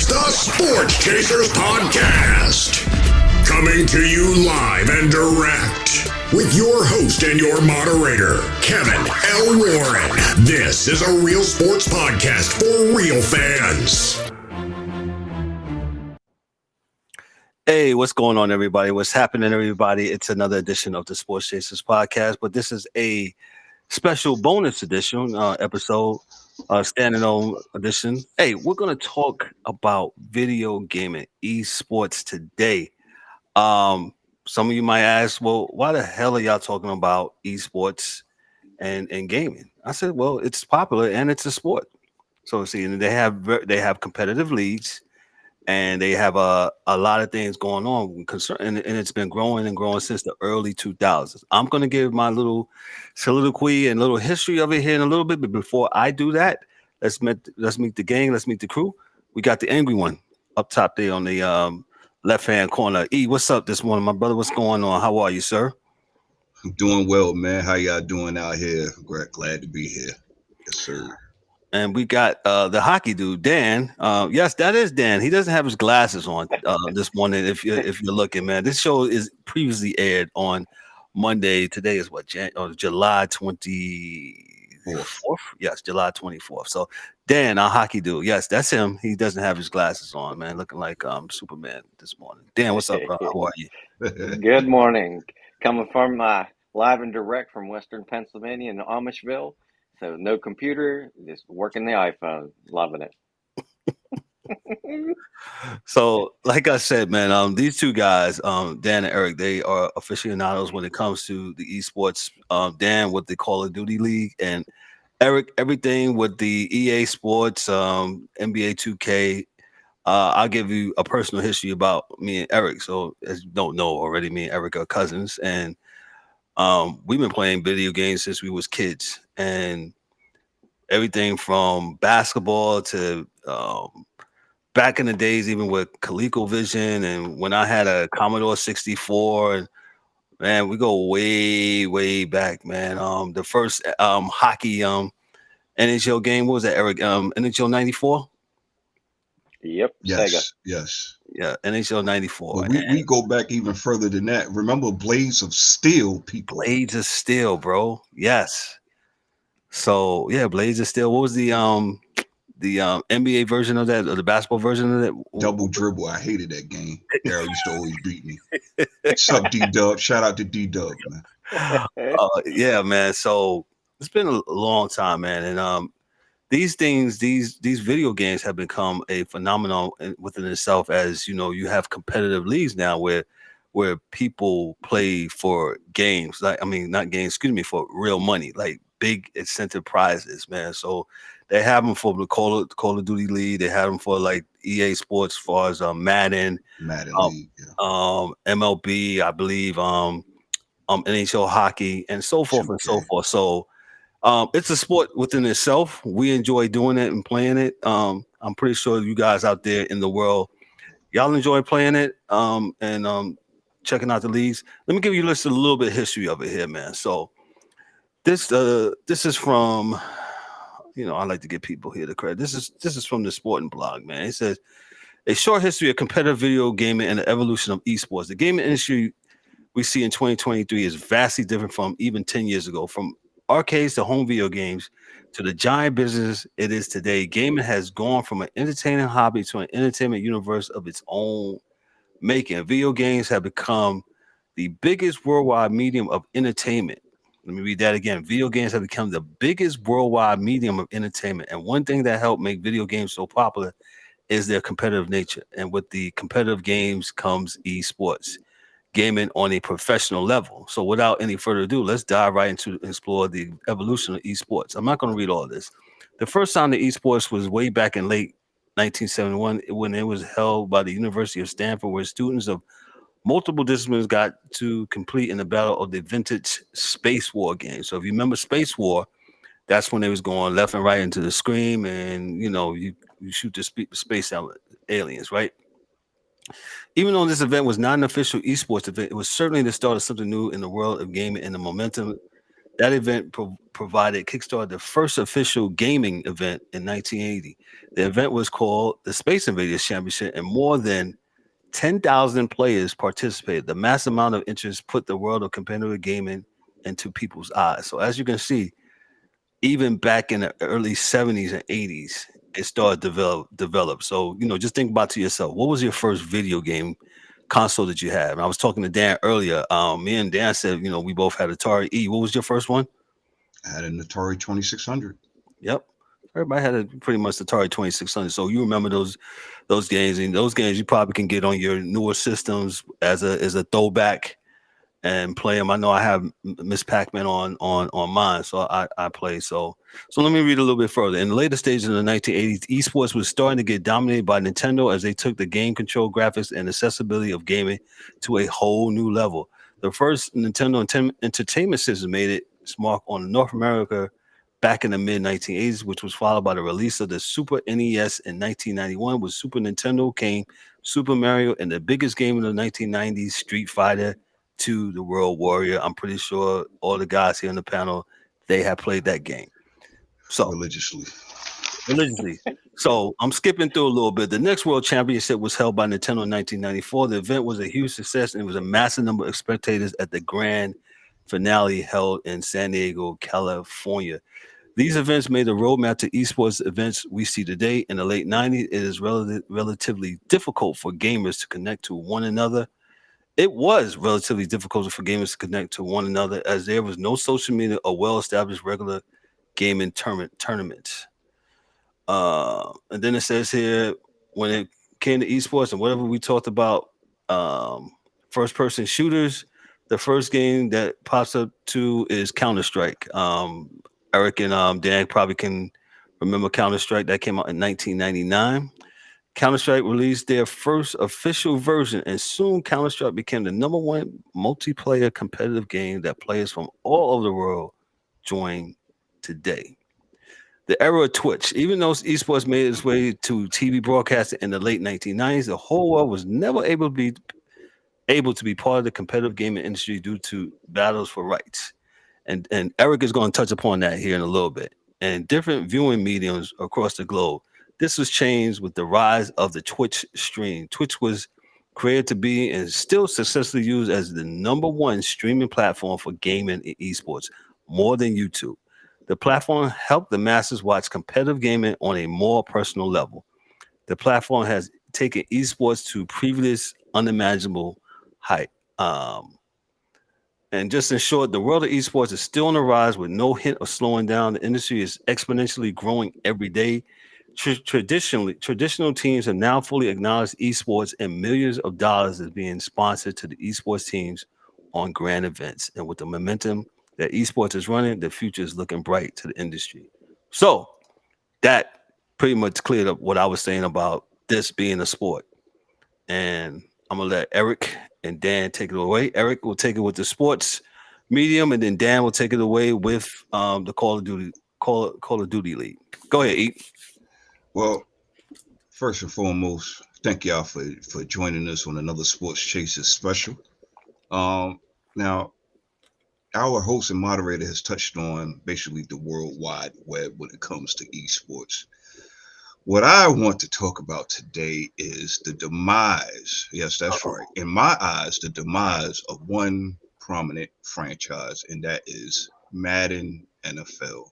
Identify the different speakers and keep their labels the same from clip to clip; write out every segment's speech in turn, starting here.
Speaker 1: is the Sports Chasers Podcast. Coming to you live and direct with your host and your moderator, Kevin L. Warren. This is a real sports podcast for real fans.
Speaker 2: Hey, what's going on, everybody? What's happening, everybody? It's another edition of the Sports Chasers Podcast, but this is a special bonus edition episode, standalone edition. Hey, we're going to talk about video gaming, esports today. Some of you might ask, well, why the hell are y'all talking about esports and gaming? I said, well, it's popular and it's a sport. So see, they have competitive leagues. And they have a lot of things going on and it's been growing and growing since the early 2000s. I'm going to give my little soliloquy and little history of it here in a little bit. But before I do that, let's meet the gang. Let's meet the crew. We got the angry one up top there on the left-hand corner. E, what's up this morning, my brother? What's going on? How are you, sir?
Speaker 3: I'm doing well, man. How y'all doing out here? Glad to be here. Yes, sir.
Speaker 2: And we got the hockey dude, Dan. Yes, that is Dan. He doesn't have his glasses on this morning. If you're looking, man, this show is previously aired on Monday. Today is what, July 24th. Yes, July 24th. So Dan, our hockey dude. Yes, that's him. He doesn't have his glasses on, man. Looking like Superman this morning. Dan, what's up, bro? How are you?
Speaker 4: Good morning. Coming from live and direct from Western Pennsylvania in Amishville. So no computer, just working the iPhone. Loving it.
Speaker 2: So, like I said, man, these two guys, Dan and Erik, they are aficionados when it comes to the esports. Dan with the Call of Duty League, and Erik, everything with the EA Sports, NBA 2K. I'll give you a personal history about me and Erik. So, as you don't know already, me and Erik are cousins, and we've been playing video games since we was kids, and everything from basketball to back in the days, even with ColecoVision, and when I had a Commodore 64, and man, we go way, way back, man. The first hockey NHL game, what was that, Erik? NHL 94?
Speaker 4: Yep.
Speaker 3: Yes,
Speaker 4: Sega.
Speaker 3: yes.
Speaker 2: Yeah, NHL 94.
Speaker 3: Well, we go back even further than that. Remember Blades of Steel, people?
Speaker 2: Blades of Steel, bro. Yes. So yeah, Blades of Steel. What was the NBA version of that, or the basketball version of that?
Speaker 3: Double Dribble. I hated that game. Daryl used to always beat me. What's up, D-Dub? Shout out to D-Dub, man.
Speaker 2: Yeah, man. So it's been a long time, man. And these things, these video games have become a phenomenon within itself. As you know, you have competitive leagues now where people play for games, not games, excuse me, for real money, like big incentive prizes, man. So they have them for the Call of Duty League. They have them for like EA Sports, as far as Madden
Speaker 3: League, yeah.
Speaker 2: MLB, I believe, NHL hockey, and so forth and so forth. So it's a sport within itself. We enjoy doing it and playing it. I'm pretty sure you guys out there in the world, y'all enjoy playing it and checking out the leagues. Let me give you a little bit of history of it here, man. So this is from, I like to give people here the credit. This is from the Sporting Blog, man. It says, a short history of competitive video gaming and the evolution of esports. The gaming industry we see in 2023 is vastly different from even 10 years ago. From arcades to home video games to the giant business it is today, gaming has gone from an entertaining hobby to an entertainment universe of its own making. Video games have become the biggest worldwide medium of entertainment. Let me read that again. Video games have become the biggest worldwide medium of entertainment. And one thing that helped make video games so popular is their competitive nature. And with the competitive games comes esports, gaming on a professional level. So without any further ado, let's dive right into explore the evolution of esports. I'm not going to read all this. The first time the esports was way back in late 1971 when it was held by the University of Stanford, where students of multiple disciplines got to compete in the battle of the vintage Space War game. So if you remember Space War, that's when they was going left and right into the screen, and you shoot the space aliens, right? Even though this event was not an official esports event, it was certainly the start of something new in the world of gaming, and the momentum That event kickstarted the first official gaming event in 1980. The event was called the Space Invaders Championship, and more than 10,000 players participated. The mass amount of interest put the world of competitive gaming into people's eyes. So as you can see, even back in the early 70s and 80s, it started develop. So, just think about to yourself, what was your first video game console that you had? And I was talking to Dan earlier. Me and Dan said, we both had Atari E. What was your first one?
Speaker 3: I had an Atari 2600.
Speaker 2: Yep. Everybody had pretty much Atari 2600. So you remember those games, and those games you probably can get on your newer systems as a throwback and play them. I know I have Miss Pac-Man on mine, so I play. So let me read a little bit further. In the later stages of the 1980s, esports was starting to get dominated by Nintendo as they took the game control, graphics, and accessibility of gaming to a whole new level. The first Nintendo Entertainment System made its mark on North America back in the mid 1980s, which was followed by the release of the Super NES in 1991. With Super Nintendo came Super Mario and the biggest game in the 1990s, Street Fighter to the World Warrior. I'm pretty sure all the guys here on the panel, they have played that game. So
Speaker 3: religiously.
Speaker 2: So I'm skipping through a little bit. The next World Championship was held by Nintendo in 1994. The event was a huge success and it was a massive number of spectators at the grand finale held in San Diego, California. These events made the roadmap to esports events we see today. In the late 90s, it is relatively difficult for gamers to connect to one another. It was relatively difficult for gamers to connect to one another as there was no social media or well-established regular gaming tournaments. And then it says here, when it came to esports and whatever we talked about, first-person shooters, the first game that pops up to is Counter-Strike. Erik and Dan probably can remember Counter-Strike. That came out in 1999. Counter-Strike released their first official version, and soon Counter-Strike became the number one multiplayer competitive game that players from all over the world join today. The era of Twitch. Even though esports made its way to TV broadcasting in the late 1990s, the whole world was never able to be part of the competitive gaming industry due to battles for rights. And Erik is going to touch upon that here in a little bit. And different viewing mediums across the globe. This was changed with the rise of the Twitch stream. Twitch was created to be and still successfully used as the number one streaming platform for gaming and esports, more than YouTube. The platform helped the masses watch competitive gaming on a more personal level. The platform has taken esports to previous unimaginable height. And just in short, the world of esports is still on the rise with no hint of slowing down. The industry is exponentially growing every day. Traditional teams have now fully acknowledged esports, and millions of dollars is being sponsored to the esports teams on grand events. And with the momentum that esports is running, the future is looking bright to the industry. So that pretty much cleared up what I was saying about this being a sport. And I'm gonna let Erik and Dan take it away. Erik will take it with the sports medium, and then Dan will take it away with the Call of Duty League. Go ahead, Eat.
Speaker 3: Well, first and foremost, thank y'all for joining us on another Sports Chasers special. Now, our host and moderator has touched on basically the World Wide Web when it comes to esports. What I want to talk about today is the demise. Yes, that's right. In my eyes, the demise of one prominent franchise, and that is Madden NFL,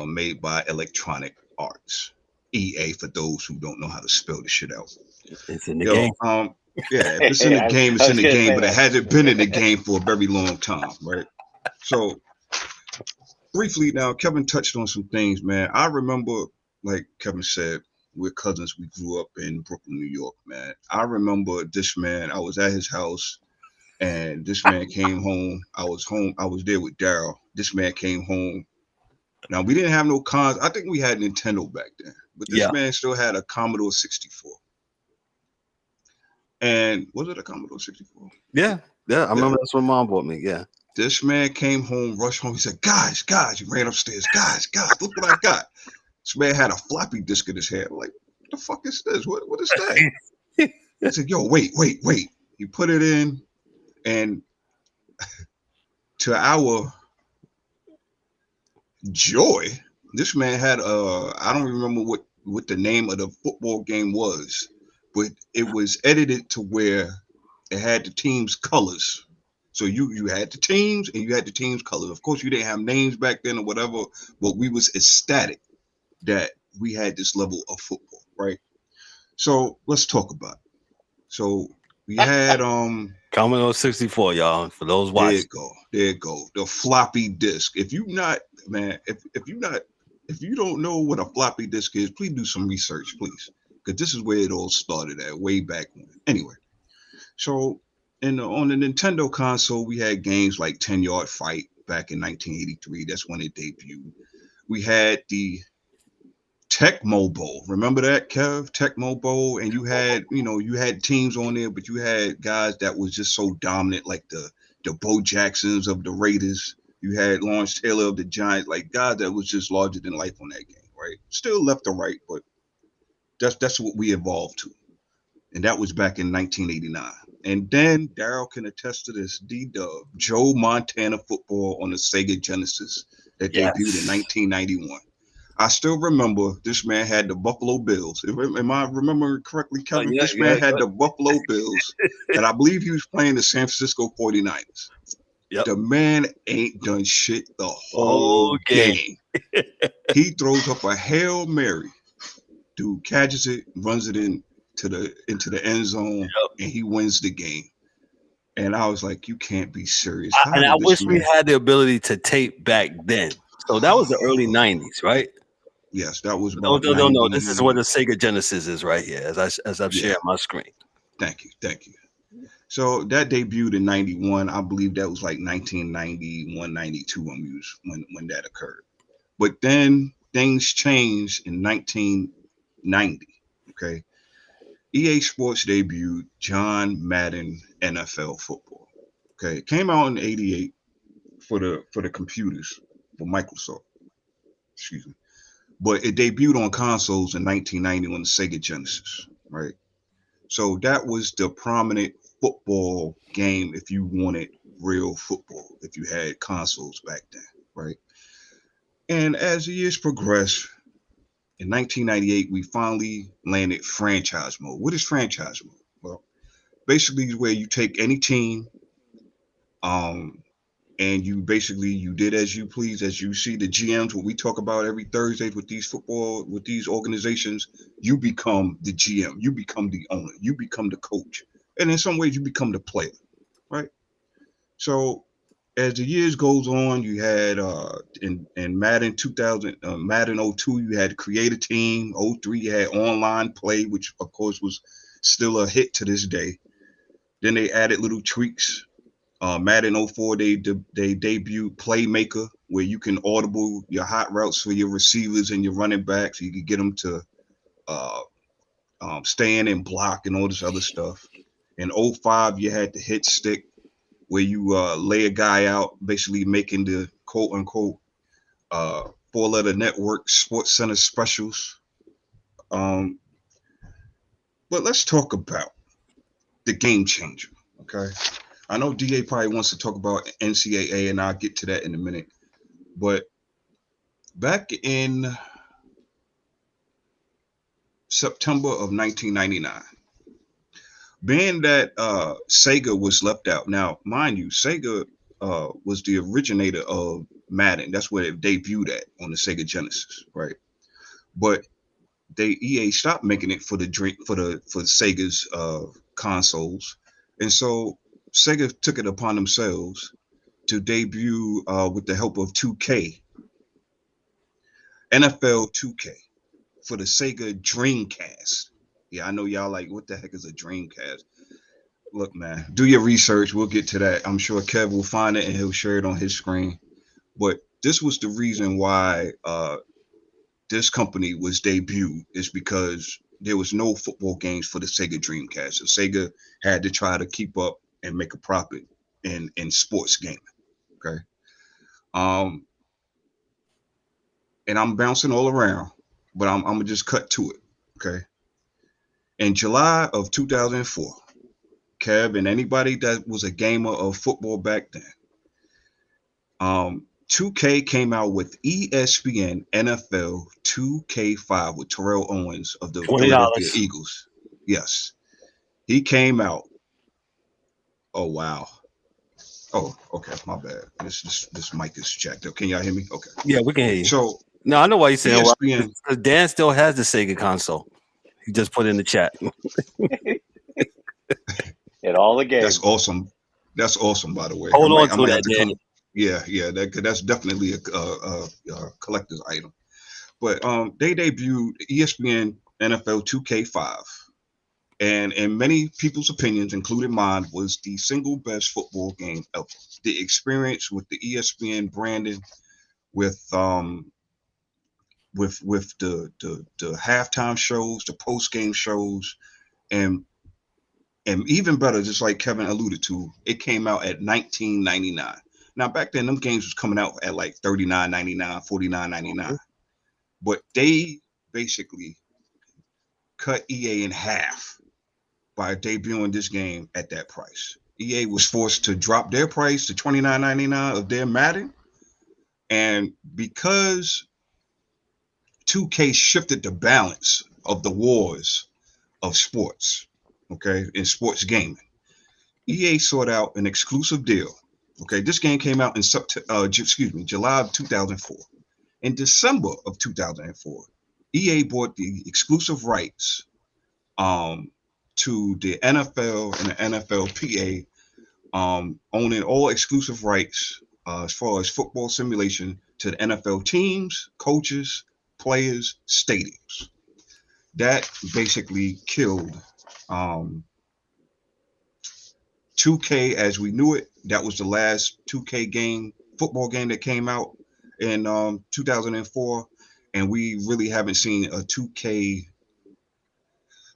Speaker 3: made by Electronic Arts. EA, for those who don't know how to spell the shit out.
Speaker 2: It's in the game.
Speaker 3: Yeah, if it's in the game, it's in the game, but it hasn't been in the game for a very long time, right? So, briefly now, Kevin touched on some things, man. I remember, like Kevin said, we're cousins. We grew up in Brooklyn, New York, man. I remember this man. I was at his house, and this man came home. I was home. I was there with Daryl. This man came home. Now, we didn't have no cons. I think we had Nintendo back then, but this man still had a Commodore 64. And was it a Commodore 64?
Speaker 2: Yeah. I remember that's what Mom bought me. Yeah.
Speaker 3: This man came home, rushed home. He said, guys, he ran upstairs. Guys, look what I got. This man had a floppy disk in his hand. I'm like, what the fuck is this? What is that? He said, yo, wait. He put it in, and to our Joy. This man had I don't remember what the name of the football game was, but it was edited to where it had the team's colors. So you had the teams and you had the team's colors. Of course, you didn't have names back then or whatever, but we was ecstatic that we had this level of football, right? So let's talk about it. So we had
Speaker 2: Commodore 64, y'all. For those
Speaker 3: there
Speaker 2: watching,
Speaker 3: you go. There you go. The floppy disk. If you not, man, if you don't know what a floppy disk is, please do some research, please. Because this is where it all started at, way back when. Anyway, so on the Nintendo console, we had games like 10 Yard Fight back in 1983. That's when it debuted. We had the Tecmo Bowl. Remember that, Kev? Tecmo Bowl, and you had teams on there, but you had guys that was just so dominant, like the Bo Jacksons of the Raiders. You had Lawrence Taylor of the Giants, like guys that was just larger than life on that game, right? Still left to right, but that's what we evolved to, and that was back in 1989. And then Daryl can attest to this. D-Dub, Joe Montana football on the Sega Genesis that debuted in
Speaker 2: yes.
Speaker 3: 1991. I still remember this man had the Buffalo Bills. Am I remembering correctly, Kevin?
Speaker 2: Yeah,
Speaker 3: This man
Speaker 2: yeah.
Speaker 3: had the Buffalo Bills, and I believe he was playing the San Francisco 49ers.
Speaker 2: Yep.
Speaker 3: The man ain't done shit the whole
Speaker 2: Oh, game.
Speaker 3: game. He throws up a Hail Mary. Dude catches it, runs it into the end zone,
Speaker 2: Yep.
Speaker 3: and he wins the game. And I was like, you can't be serious. How
Speaker 2: And I
Speaker 3: did this
Speaker 2: wish we
Speaker 3: man?
Speaker 2: had the ability to tape back then. So that was the early 90s, right?
Speaker 3: Yes, that was
Speaker 2: No,
Speaker 3: about
Speaker 2: no, no, no. This is what
Speaker 3: 90.
Speaker 2: the Sega Genesis is right here, as I've
Speaker 3: Yeah,
Speaker 2: shared my screen.
Speaker 3: thank you. Thank you. So that debuted in 91. I believe that was like 1991, 92 when that occurred. But then things changed in 1990. Okay. EA Sports debuted John Madden NFL football. Okay. It came out in 88 for the computers for Microsoft. Excuse me. But it debuted on consoles in 1990 on the Sega Genesis, right? So that was the prominent football game if you wanted real football, if you had consoles back then, right? And as the years progressed, in 1998, we finally landed franchise mode. What is franchise mode? Well, basically, where you take any team, um, and you did as you please, as you see the GMs, what we talk about every Thursday with these organizations, you become the GM, you become the owner, you become the coach, and in some ways you become the player, right? So as the years goes on, you had in Madden 2000, Madden '02, you had to create a team. '03, you had online play, which of course was still a hit to this day. Then they added little tweaks. Madden '04, they debuted Playmaker, where you can audible your hot routes for your receivers and your running backs. You can get them to uh, stand and block and all this other stuff. In '05, you had the hit stick, where you lay a guy out, basically making the quote unquote 4-letter network Sports Center specials. Um, but let's talk about the game changer. Okay. I know DA probably wants to talk about NCAA, and I'll get to that in a minute. But back in September of 1999, being that Sega was left out. Now, mind you, Sega was the originator of Madden. That's where it debuted at on the Sega Genesis, right? But EA stopped making it for Sega's consoles, and so Sega took it upon themselves to debut with the help of 2K, NFL 2K for the Sega Dreamcast. Yeah, I know y'all like, what the heck is a Dreamcast? Look, man, do your research. We'll get to that. I'm sure Kev will find it and he'll share it on his screen. But this was the reason why this company was debuted, is because there was no football games for the Sega Dreamcast. So Sega had to try to keep up and make a profit in sports gaming. Okay. Um, and I'm bouncing all around, but I'm gonna just cut to it. Okay. In July of 2004, Kev, and anybody that was a gamer of football back then, 2K came out with ESPN NFL 2K5 with Terrell Owens of the Philadelphia
Speaker 2: $20.
Speaker 3: Eagles. Yes, he came out. Oh wow. Oh, okay, my bad. This mic is jacked up. Can y'all hear me? Okay.
Speaker 2: Yeah, we can hear you.
Speaker 3: So
Speaker 2: No, I know why you're saying well,
Speaker 3: ESPN,
Speaker 2: because Dan still has the Sega console. He just put it in the chat.
Speaker 4: At all the
Speaker 3: that's
Speaker 4: games.
Speaker 3: awesome. That's awesome, by the way.
Speaker 2: Hold on
Speaker 3: I
Speaker 2: to
Speaker 3: might have
Speaker 2: that,
Speaker 3: to
Speaker 2: Danny.
Speaker 3: come. Yeah, yeah. That's definitely a collector's item. But they debuted ESPN NFL 2K5, and in many people's opinions, including mine, was the single best football game ever. The experience with the ESPN branding, with the halftime shows, the post game shows, and even better, just like Kevin alluded to, it came out at $19.99. Now back then, them games was coming out at like $39.99, $49.99, but they basically cut EA in half by debuting this game at that price. EA was forced to drop their price to $29.99 of their Madden, and because 2K shifted the balance of the wars of sports, okay, in sports gaming, EA sought out an exclusive deal. Okay, this game came out in July of 2004. In December of 2004, EA bought the exclusive rights um, to the NFL and the NFLPA, owning all exclusive rights as far as football simulation to the NFL teams, coaches, players, stadiums. That basically killed um, 2K as we knew it. That was the last 2K game, football game that came out in 2004, and we really haven't seen a 2K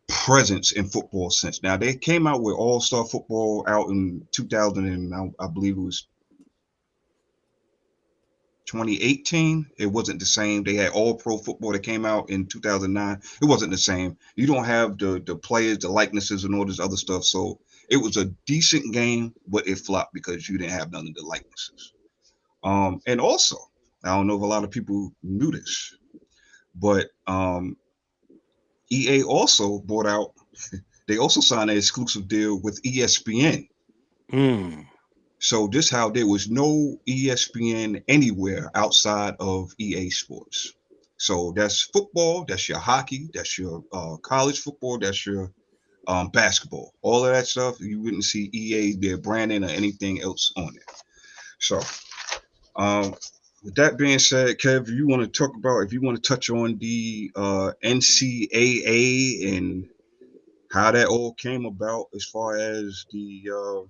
Speaker 3: presence in football since. Now they came out with All Star Football out in 2000, and I believe it was 2018. It wasn't the same. They had All Pro Football that came out in 2009. It wasn't the same. You don't have the players, the likenesses, and all this other stuff. So it was a decent game, but it flopped because you didn't have none of the likenesses. And also, I don't know if a lot of people knew this, but EA also bought out. They also signed an exclusive deal with ESPN.
Speaker 2: Mm.
Speaker 3: So this how there was no ESPN anywhere outside of EA Sports. So that's football, that's your hockey, that's your college football, that's your basketball. All of that stuff, you wouldn't see EA, their branding or anything else on it. So um, with that being said, Kev, you want to talk about, if you want to touch on the NCAA and how that all came about as far as the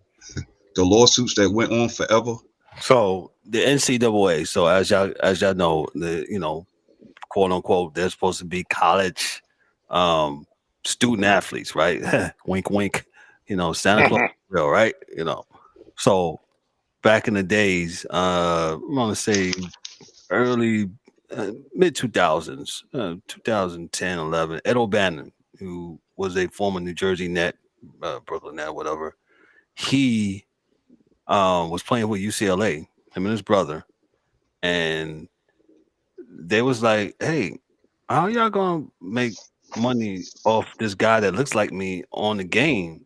Speaker 3: lawsuits that went on forever.
Speaker 2: So the NCAA. So as y'all know, quote unquote, they're supposed to be college um, student athletes, right? Wink, wink. Santa Claus, real, right? So back in the days, I'm gonna say early mid 2000s, 2010, 11. Ed O'Bannon, who was a former New Jersey Net, Brooklyn Net, whatever, he was playing with UCLA, him and his brother, and they was like, "Hey, how y'all gonna make money off this guy that looks like me on the game?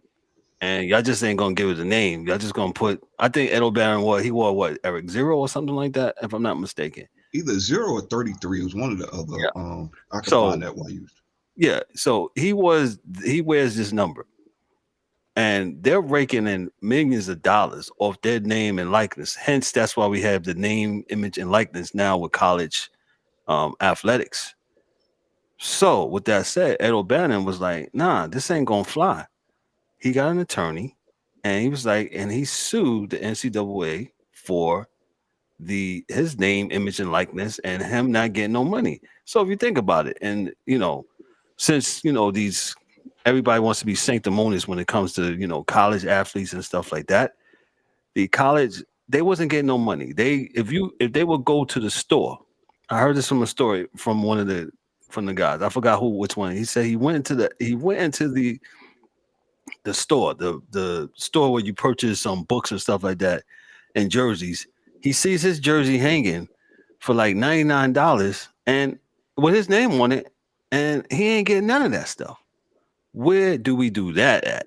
Speaker 2: And y'all just ain't gonna give it a name. Y'all just gonna put." I think Ed O'Bannon wore what, Eric Zero or something like that, if I'm not mistaken.
Speaker 3: Either 0 or 33. It was one of the other.
Speaker 2: Yeah.
Speaker 3: I can
Speaker 2: So
Speaker 3: find that while you.
Speaker 2: yeah, so he wears this number, and they're raking in millions of dollars off their name and likeness. Hence, that's why we have the name, image, and likeness now with college athletics. So, with that said, Ed O'Bannon was like, "Nah, this ain't gonna fly." He got an attorney, and he was like, and he sued the NCAA for his name, image, and likeness, and him not getting no money. So, if you think about it, and since these everybody wants to be sanctimonious when it comes to college athletes and stuff like that, the college, they wasn't getting no money. If they would go to the store, I heard this from a story from one of the guys. I forgot which one. He said he went into the store, the store where you purchase some books and stuff like that and jerseys. He sees his jersey hanging for like $99 and with his name on it, and he ain't getting none of that stuff. Where do we do that at?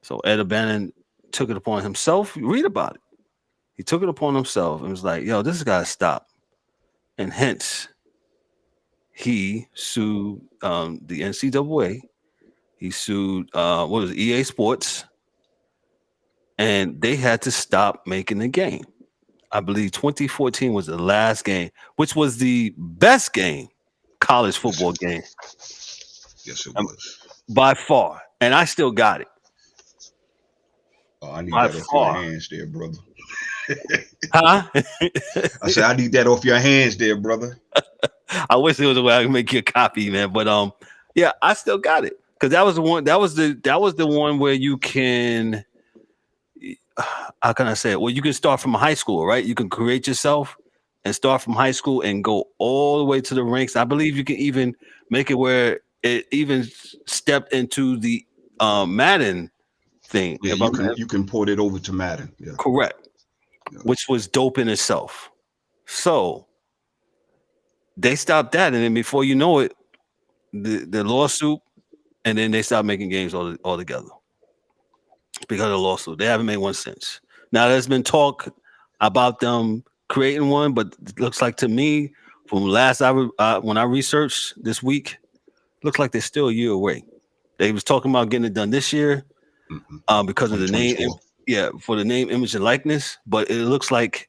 Speaker 2: So Ed O'Bannon took it upon himself. Read about it. He took it upon himself and was like, "Yo, this has got to stop." And hence, he sued the NCAA. He sued what was it, EA Sports, and they had to stop making the game. I believe 2014 was the last game, which was the best game, college football game
Speaker 3: Yes, it was.
Speaker 2: by far. And I still got it.
Speaker 3: Oh, I need
Speaker 2: By
Speaker 3: that off your
Speaker 2: far.
Speaker 3: hands there, brother.
Speaker 2: Huh?
Speaker 3: I said I need that off your hands there, brother.
Speaker 2: I wish there was a way I could make you a copy, man. But yeah, I still got it. Because that was the one, that was the one where you can, how can I say it? Well, you can start from high school, right? You can create yourself and start from high school and go all the way to the ranks. I believe you can even make it where it even stepped into the Madden thing.
Speaker 3: Yeah, you can port it over to Madden. Yeah.
Speaker 2: Correct.
Speaker 3: Yeah.
Speaker 2: Which was dope in itself. So they stopped that, and then before you know it, the lawsuit, and then they stopped making games altogether because of the lawsuit. They haven't made one since. Now there's been talk about them creating one, but it looks like to me, from last when I researched this week, looks like they're still a year away. They was talking about getting it done this year, because of the name,
Speaker 3: 2024.
Speaker 2: yeah, for the name, image, and likeness. But it looks like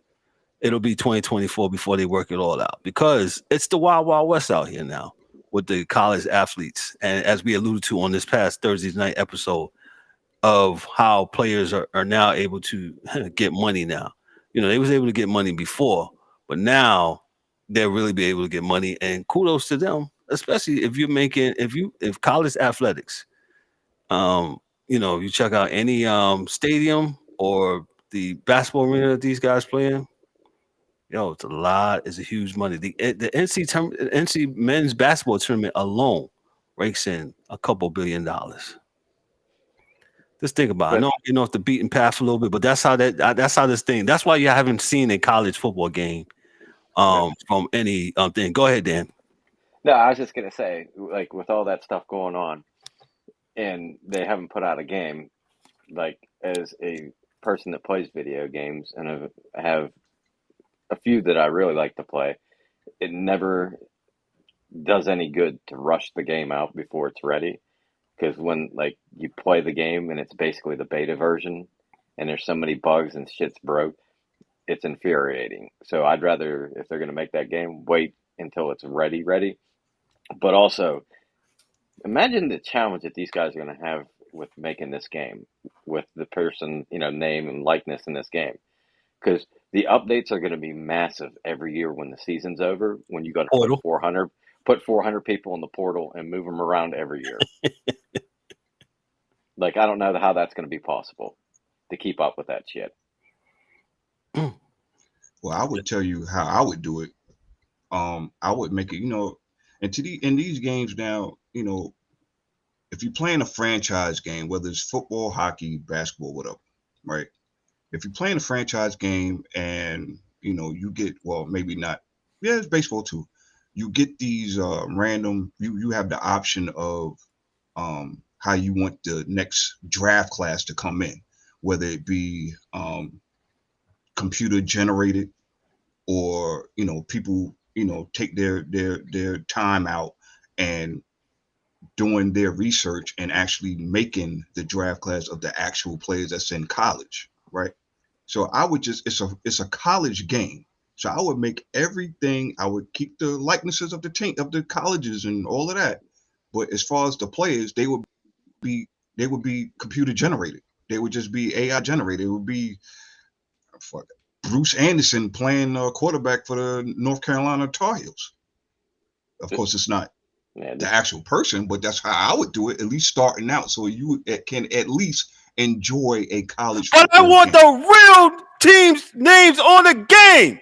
Speaker 2: it'll be 2024 before they work it all out, because it's the wild, wild west out here now with the college athletes. And as we alluded to on this past Thursday night episode, of how players are now able to get money now. You know, they was able to get money before, but now they'll really be able to get money. And kudos to them, especially if you're making if college athletics, you check out any stadium or the basketball arena that these guys play in. Yo, it's a huge money. The NC men's basketball tournament alone rakes in a couple $1 billion. Just think about it. I know I'm getting off the beaten path a little bit, but that's how this thing. That's why you haven't seen a college football game from any thing. Go ahead, Dan.
Speaker 4: No, I was just gonna say, like, with all that stuff going on, and they haven't put out a game. Like, as a person that plays video games and have a few that I really like to play, it never does any good to rush the game out before it's ready. Because when, like, you play the game and it's basically the beta version, and there's so many bugs and shit's broke, it's infuriating. So I'd rather, if they're gonna make that game, wait until it's ready. But also, imagine the challenge that these guys are going to have with making this game, with the person, name and likeness in this game. Because the updates are going to be massive every year when the season's over, when you got to
Speaker 2: Portal.
Speaker 4: put 400 people in the portal and move them around every year. Like, I don't know how that's going to be possible to keep up with that shit.
Speaker 3: Well, I would tell you how I would do it. I would make it, and in these games now, if you're playing a franchise game, whether it's football, hockey, basketball, whatever, right? If you're playing a franchise game and you get, well, maybe not, yeah, it's baseball too. You get these random. You have the option of how you want the next draft class to come in, whether it be computer generated or people take their time out and doing their research and actually making the draft class of the actual players that's in college, right? So I would it's a college game. So I would make everything. I would keep the likenesses of the colleges and all of that. But as far as the players, they would be computer generated. They would just be AI generated. It would be Bruce Anderson playing quarterback for the North Carolina Tar Heels. Of course, it's not the actual person, but that's how I would do it, at least starting out, so you can at least enjoy a college football
Speaker 2: But I want
Speaker 3: game.
Speaker 2: the real teams' names on the game.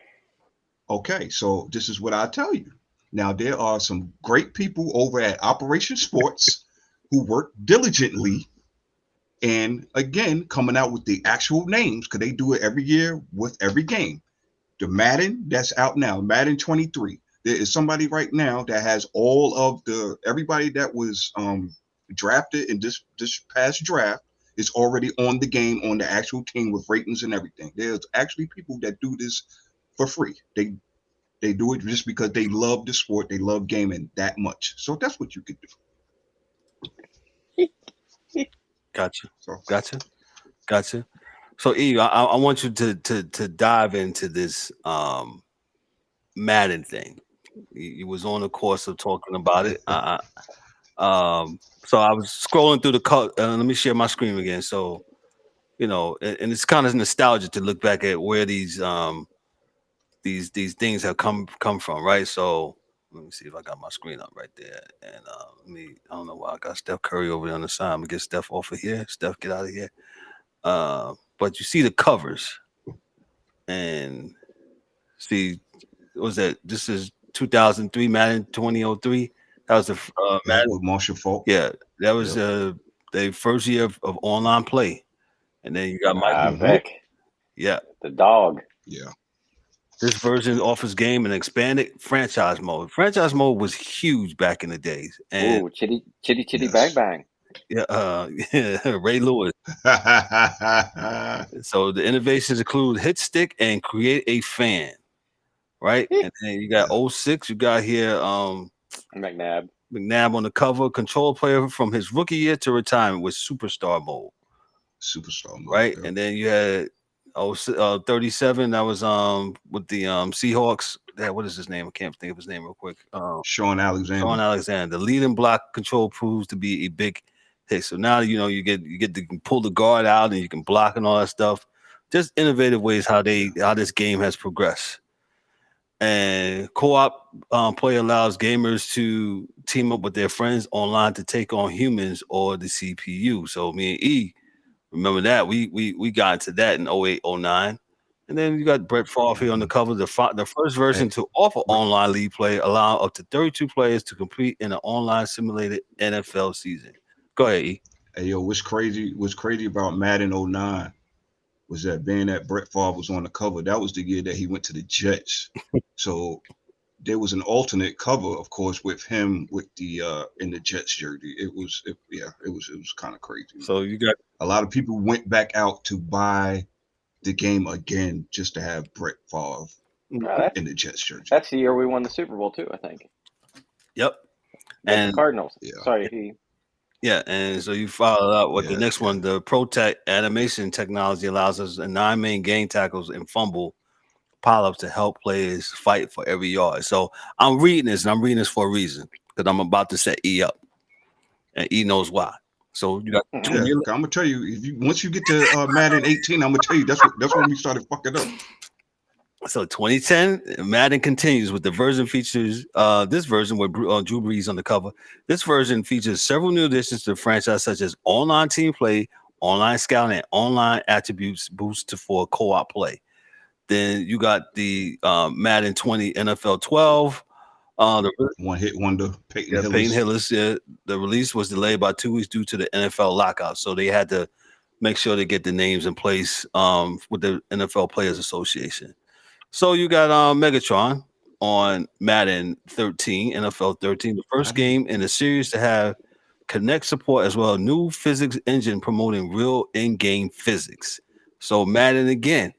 Speaker 3: Okay, so this is what I tell you. Now, there are some great people over at Operation Sports who work diligently And again, coming out with the actual names, because they do it every year with every game. The Madden that's out now, Madden 23. There is somebody right now that has all of everybody that was drafted in this past draft is already on the game, on the actual team with ratings and everything. There's actually people that do this for free. They do it just because they love the sport, they love gaming that much. So that's what you could do.
Speaker 2: Gotcha.
Speaker 3: So
Speaker 2: Gotcha. So Eve, I want you to dive into this Madden thing. You was on the course of talking about it. So I was scrolling through let me share my screen again. So and it's kind of nostalgic to look back at where these things have come from, right? So let me see if I got my screen up right there. And I don't know why I got Steph Curry over there on the side. I'm gonna get Steph off of here. Steph, get out of here. But you see the covers and see, what was that? This is 2003 Madden 2003. That was the Madden
Speaker 3: with Marshall Falk.
Speaker 2: Yeah, that was the first year of online play, and then you got Mike
Speaker 4: Vic.
Speaker 2: Yeah,
Speaker 4: the dog.
Speaker 3: Yeah.
Speaker 2: This version offers game an expanded franchise mode. Franchise mode was huge back in the days. And
Speaker 4: ooh, chitty bang bang.
Speaker 2: Yeah, Ray Lewis. So the innovations include hit stick and create a fan, right? And then you got 06, you got here
Speaker 4: McNabb
Speaker 2: on the cover, control player from his rookie year to retirement with superstar mode. Right?
Speaker 3: Yeah.
Speaker 2: And then you had 37, that was with the Seahawks. What is his name? I can't think of his name real quick.
Speaker 3: Sean Alexander.
Speaker 2: The leading block control proves to be a big hit. So now you get to pull the guard out and you can block and all that stuff. Just innovative ways how this game has progressed. And co-op play allows gamers to team up with their friends online to take on humans or the CPU. So me and E, remember that we got into that in 08, 09. And then you got Brett Favre here on the cover. The first version to offer online league play, allow up to 32 players to compete in an online simulated NFL season. Go ahead, E.
Speaker 3: Hey, yo, what's crazy about Madden 09 was that being that Brett Favre was on the cover, that was the year that he went to the Jets. So there was an alternate cover, of course, with him with the in the Jets jersey. It was kind of crazy.
Speaker 2: So you got
Speaker 3: a lot of people went back out to buy the game again just to have Brett Favre in the Jets jersey.
Speaker 4: That's the year we won the Super Bowl too, I think.
Speaker 2: Yep.
Speaker 4: And the Cardinals.
Speaker 3: Yeah.
Speaker 4: Sorry,
Speaker 2: Yeah, and so you follow up with the next one. The ProTech animation technology allows us 9 main game tackles and fumble pile-ups to help players fight for every yard. So I'm reading this, and I'm reading this for a reason because I'm about to set E up, and E knows why. So you got.
Speaker 3: I'm gonna tell you, once you get to Madden 18, I'm gonna tell you that's when we started fucking up.
Speaker 2: So 2010, Madden continues with the version features this version with Drew Brees on the cover. This version features several new additions to the franchise, such as online team play, online scouting, and online attributes boost for co-op play. Then you got the Madden 20 NFL 12. The
Speaker 3: one-hit wonder, Peyton
Speaker 2: Hillis. The release was delayed by 2 weeks due to the NFL lockout, so they had to make sure they get the names in place with the NFL Players Association. So you got Megatron on Madden 13, NFL 13, the first game in the series to have Connect support as well. New physics engine promoting real in-game physics. So Madden again,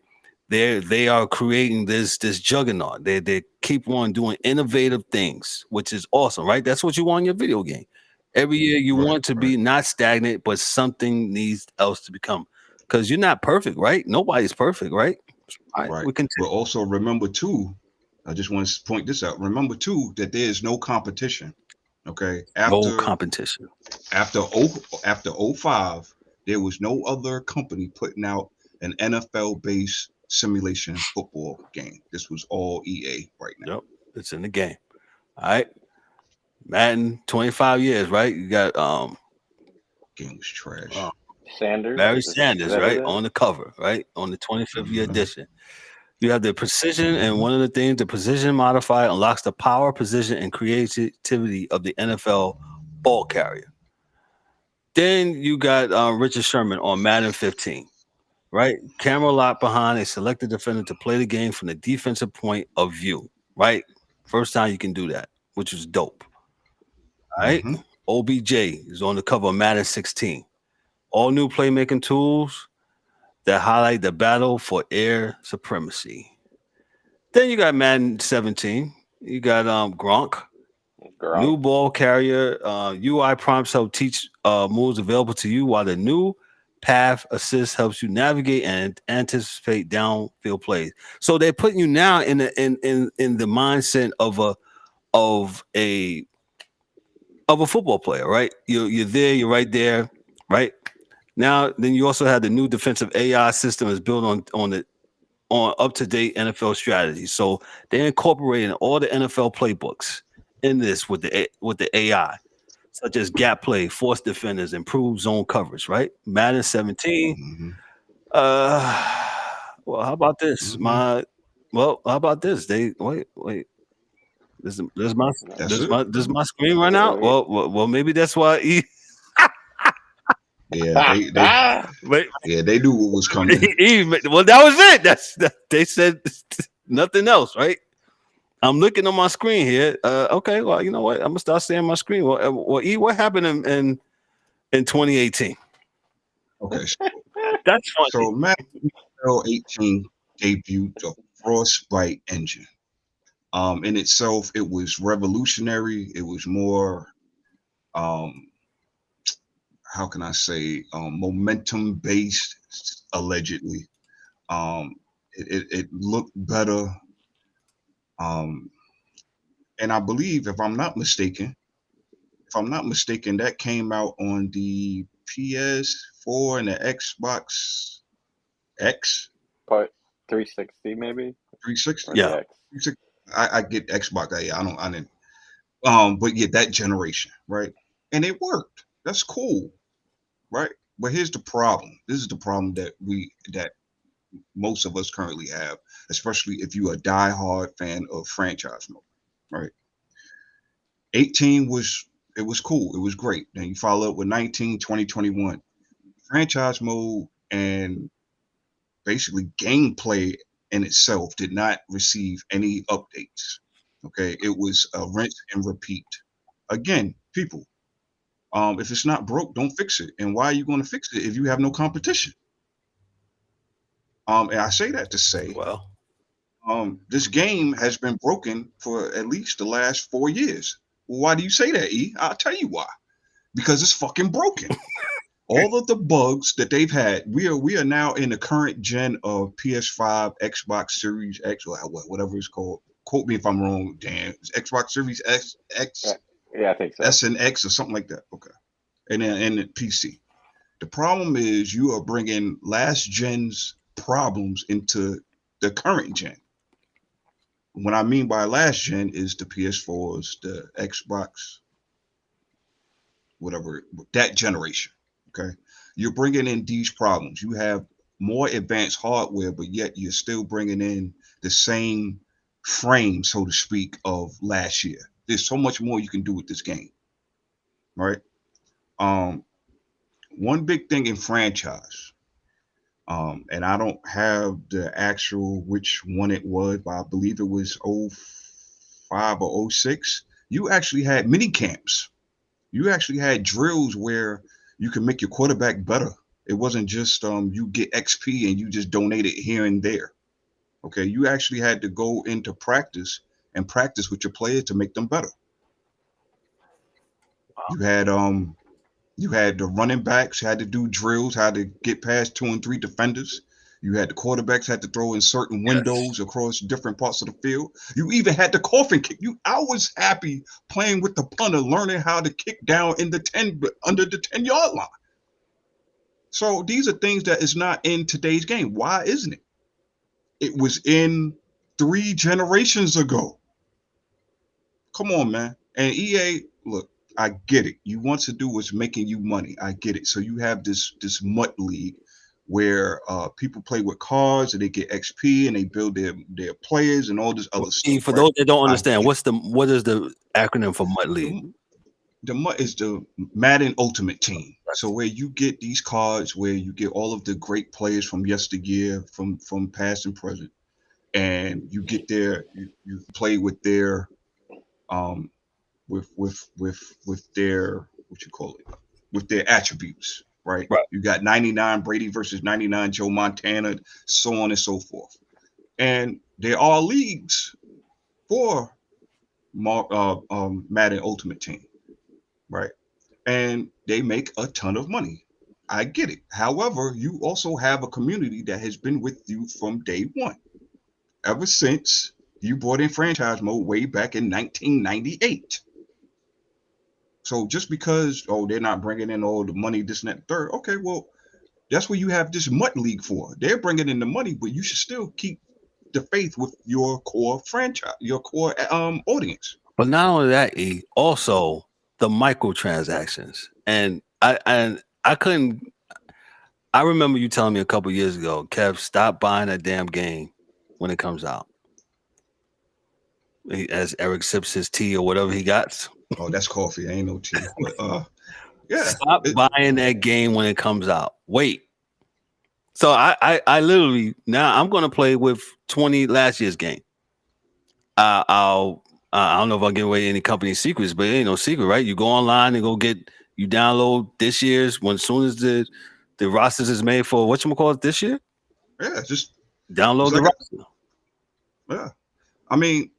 Speaker 2: they are creating this juggernaut. They keep on doing innovative things, which is awesome, right? That's what you want in your video game. Every year you want to be not stagnant, but something needs else to become. Because you're not perfect, right? Nobody's perfect, right?
Speaker 3: Right. But also remember too, I just want to point this out. Remember too that there is no competition. Okay.
Speaker 2: No competition.
Speaker 3: After 05, there was no other company putting out an NFL based simulation football game. This was all EA right now.
Speaker 2: Yep. It's in the game. All right. Madden, 25 years, right? You got
Speaker 3: game was trash.
Speaker 4: Sanders.
Speaker 2: Barry Sanders, right? On the cover, right? On the 25th year edition. You have the precision, and one of the things, the precision modifier unlocks the power, precision, and creativity of the NFL ball carrier. Then you got Richard Sherman on Madden 15, right? Camera locked behind a selected defender to play the game from the defensive point of view, right? First time you can do that, which is dope. All right.
Speaker 3: Mm-hmm.
Speaker 2: OBJ is on the cover of Madden 16. All new playmaking tools that highlight the battle for air supremacy. Then you got Madden 17. You got Gronk,
Speaker 4: Gronk.
Speaker 2: new ball carrier. UI prompts help teach moves available to you, while the new path assist helps you navigate and anticipate downfield plays. So they're putting you now in the mindset of a of a football player, right? You're there, you're right there, right? Now, then you also have the new defensive AI system is built on up to date NFL strategy. So they're incorporating all the NFL playbooks in this with the AI, such as gap play, force defenders, improved zone coverage. Right, Madden 17.
Speaker 3: Mm-hmm.
Speaker 2: Uh, well, how about this?
Speaker 3: Mm-hmm.
Speaker 2: How about this? They wait. This my
Speaker 3: That's it.
Speaker 2: this my screen right now. Well, maybe that's why.
Speaker 3: Yeah, they
Speaker 2: Wait,
Speaker 3: yeah, they knew what was coming.
Speaker 2: well, that was it. They said nothing else, right? I'm looking on my screen here. Okay, well, you know what? I'm gonna start seeing my screen. What happened in 2018?
Speaker 3: Okay,
Speaker 2: That's funny.
Speaker 3: so Madden 18 debuted the Frostbite engine. In itself, it was revolutionary. It was more, um, how can I say, momentum based, allegedly. Um, it looked better. Um, and I believe, if I'm not mistaken, that came out on the PS4 and the Xbox X
Speaker 4: But 360 maybe, or
Speaker 3: 360.
Speaker 2: Yeah.
Speaker 4: the X.
Speaker 3: 360. I get Xbox. I didn't. But yeah, that generation, right? And it worked. That's cool, right? But here's the problem. This is the problem that most of us currently have, especially if you're a diehard fan of franchise mode, right? 18 was cool. It was great. Then you follow up with 19, 20, 21. Franchise mode and basically gameplay in itself did not receive any updates. Okay, it was a rinse and repeat. Again, people, if it's not broke, don't fix it. And why are you going to fix it if you have no competition? And I say that to say,
Speaker 2: Well,
Speaker 3: this game has been broken for at least the last 4 years. Why do you say that, E? I'll tell you why. Because it's fucking broken. All of the bugs that they've had, we are now in the current gen of PS5, Xbox Series X, or whatever it's called. Quote me if I'm wrong, Dan. It's Xbox Series X,
Speaker 4: Yeah, I think so.
Speaker 3: S and X, or something like that. Okay, and then the PC. The problem is you are bringing last gen's problems into the current gen. What I mean by last gen is the PS4s, the Xbox, whatever, that generation. Okay. You're bringing in these problems. You have more advanced hardware, but yet you're still bringing in the same frame, so to speak, of last year. There's so much more you can do with this game, right? Um, One big thing in franchise, and I don't have the actual which one it was, but I believe it was 05 or 06. You actually had mini camps. You actually had drills where you can make your quarterback better. It wasn't just you get XP and you just donate it here and there. Okay, you actually had to go into practice and practice with your players to make them better. You had the running backs had to do drills, how to get past 2 and 3 defenders. You had the quarterbacks had to throw in certain
Speaker 2: yes.
Speaker 3: windows across different parts of the field. You even had the coffin kick. I was happy playing with the punter, learning how to kick down in the 10 under the 10-yard line. So these are things that is not in today's game. Why isn't it? It was in 3 generations ago. Come on, man. And EA, look, I get it. You want to do what's making you money. I get it. So you have this MUT league where people play with cards and they get XP and they build their players and all this other stuff.
Speaker 2: For
Speaker 3: Right?
Speaker 2: those that don't
Speaker 3: I
Speaker 2: understand,
Speaker 3: get
Speaker 2: what is the acronym for Mud League?
Speaker 3: it. the Madden Ultimate Team. So where you get these cards, where you get all of the great players from yesteryear, from past and present, and you get you play with their with their what you call it, with their attributes, right?
Speaker 2: Right.
Speaker 3: You got 99 Brady versus 99 Joe Montana, so on and so forth. And there are leagues for Madden Ultimate Team, right? And they make a ton of money. I get it. However, you also have a community that has been with you from day one, ever since you brought in franchise mode way back in 1998. So just because they're not bringing in all the money, this and that, third, okay, well that's what you have this MUT league for. They're bringing in the money, but you should still keep the faith with your core franchise, your core audience.
Speaker 2: But not only that, also the microtransactions. And I couldn't. I remember you telling me a couple years ago, Kev, stop buying that damn game when it comes out. As Erik sips his tea or whatever he got.
Speaker 3: Oh, that's coffee. I ain't no tea. But yeah.
Speaker 2: Stop buying that game when it comes out. Wait. So I literally now I'm gonna play with 20 last year's game. I don't know if I'll give away any company secrets, but it ain't no secret, right? You go online and you download this year's when as soon as the rosters is made for whatchamacallit this year.
Speaker 3: Yeah, just
Speaker 2: download the roster.
Speaker 3: Yeah. I mean,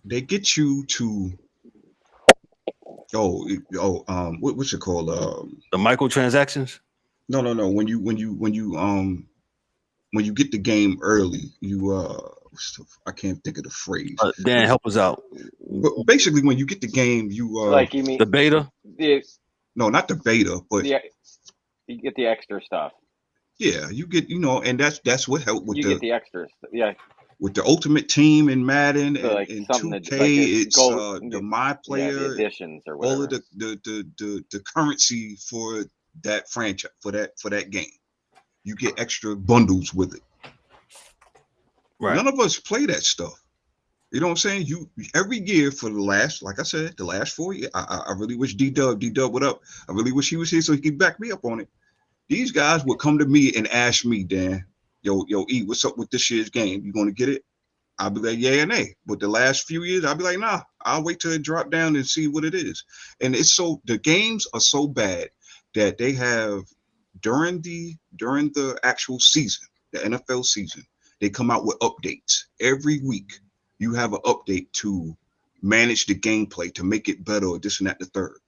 Speaker 3: they get you to what's it called?
Speaker 2: The microtransactions?
Speaker 3: No. When you get the game early, you I can't think of the phrase.
Speaker 2: Dan, help us out.
Speaker 3: But basically, when you get the game, you
Speaker 4: like you mean
Speaker 2: the beta?
Speaker 3: No, not the beta, but
Speaker 4: you get the extra stuff.
Speaker 3: Yeah, you get and that's what helped with
Speaker 4: get the extras. Yeah.
Speaker 3: With the Ultimate Team in Madden
Speaker 4: So like
Speaker 3: and 2K,
Speaker 4: it's
Speaker 3: the My Player,
Speaker 4: the additions or whatever.
Speaker 3: All of the currency for that franchise for that game. You get extra bundles with it.
Speaker 2: Right.
Speaker 3: None of us play that stuff. You know what I'm saying? Every year for the last, like I said, the last 4 years. I really wish D-Dub, what up? I really wish he was here so he could back me up on it. These guys would come to me and ask me, Dan, yo, E, what's up with this year's game? You gonna get it? I'll be like, yeah and nay. But the last few years, I'll be like, nah, I'll wait till it drop down and see what it is. And the games are so bad that they have during the actual season, the NFL season, they come out with updates every week. You have an update to manage the gameplay to make it better or this and that, the third.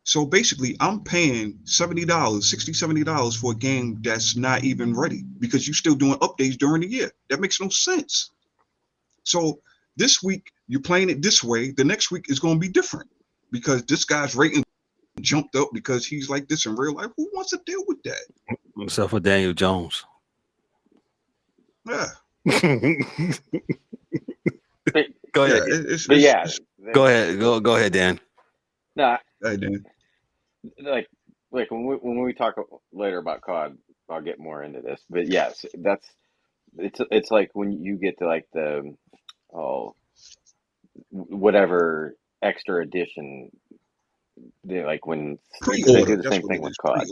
Speaker 3: So basically, I'm paying $70, $70 for a game that's not even ready because you're still doing updates during the year. That makes no sense. So this week, you're playing it this way. The next week is going to be different because this guy's rating jumped up because he's like this in real life. Who wants to deal with that?
Speaker 2: Except for Daniel Jones.
Speaker 3: Yeah.
Speaker 2: Go ahead. Go ahead. Go ahead, Dan.
Speaker 4: No.
Speaker 3: Hey, Dan.
Speaker 4: Like when we talk later about COD, I'll get more into this. But yes, it's like when you get to like the whatever extra edition, like when they do the same thing with COD.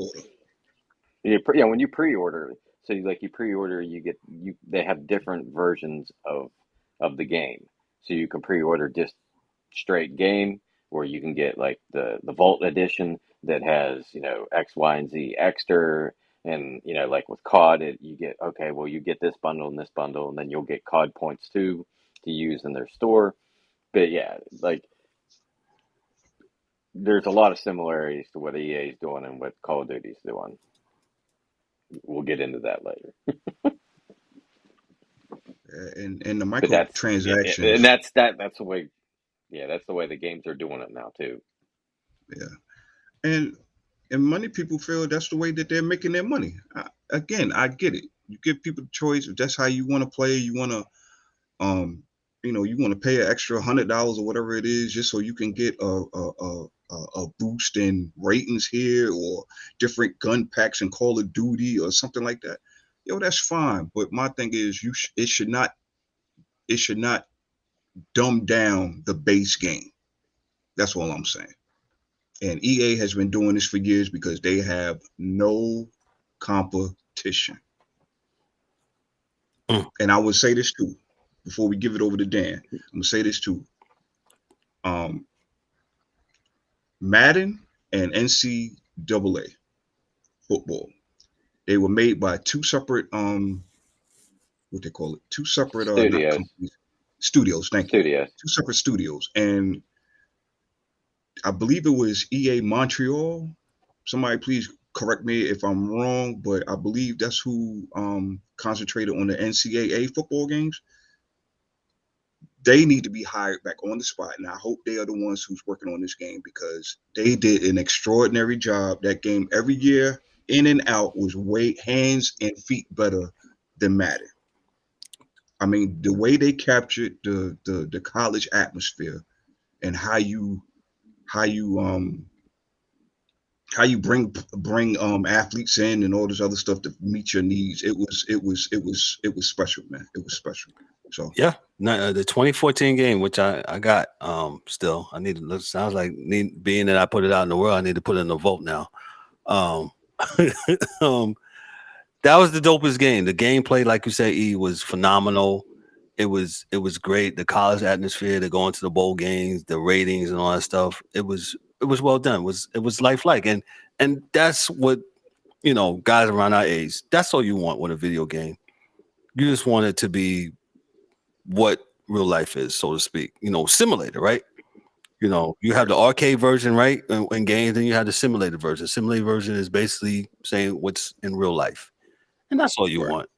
Speaker 4: Yeah, when you pre-order, so you pre-order, they have different versions of the game. So you can pre-order just straight game, or you can get like the Vault edition that has X, Y, and Z extra, and like with COD, you get this bundle and this bundle, and then you'll get COD points too to use in their store. But yeah, like there's a lot of similarities to what EA is doing and what Call of Duty is doing. We'll get into that later.
Speaker 3: And the microtransactions,
Speaker 4: and that's the way. Yeah, that's the way the games are doing it now too.
Speaker 3: Yeah, and many people feel that's the way that they're making their money. I get it. You give people the choice. If that's how you want to play, you want to, you want to pay an extra $100 or whatever it is, just so you can get a boost in ratings here or different gun packs in Call of Duty or something like that. That's fine. But my thing is, it should not dumb down the base game. That's all I'm saying. And EA has been doing this for years because they have no competition. And I would say this too, before we give it over to Dan. I'm gonna say this too. Madden and NCAA football, they were made by two separate what they call it, two separate not
Speaker 4: Studios.
Speaker 3: companies, studios. Thank you,
Speaker 4: Studios.
Speaker 3: two separate studios, and I believe it was EA Montreal. Somebody please correct me if I'm wrong, but I believe that's who concentrated on the NCAA football games. They need to be hired back on the spot, and I hope they are the ones who's working on this game because they did an extraordinary job. That game every year, in and out, was way hands and feet better than Madden. I mean, the way they captured the college atmosphere and how you bring athletes in and all this other stuff to meet your needs. It was special, man. It was special. So
Speaker 2: Yeah, the 2014 game, which I got still. I need to look. Sounds like being that I put it out in the world, I need to put it in the vote now. Um, um, that was the dopest game. The gameplay, like you said, was phenomenal. It was great. The college atmosphere, the going to the bowl games, the ratings and all that stuff. It was well done. It was lifelike, and that's what guys around our age. That's all you want with a video game. You just want it to be what real life is, so to speak. Simulator, right? You have the arcade version, right, in games, and you have the simulated version. Simulated version is basically saying what's in real life, and that's all you
Speaker 3: right.
Speaker 2: want.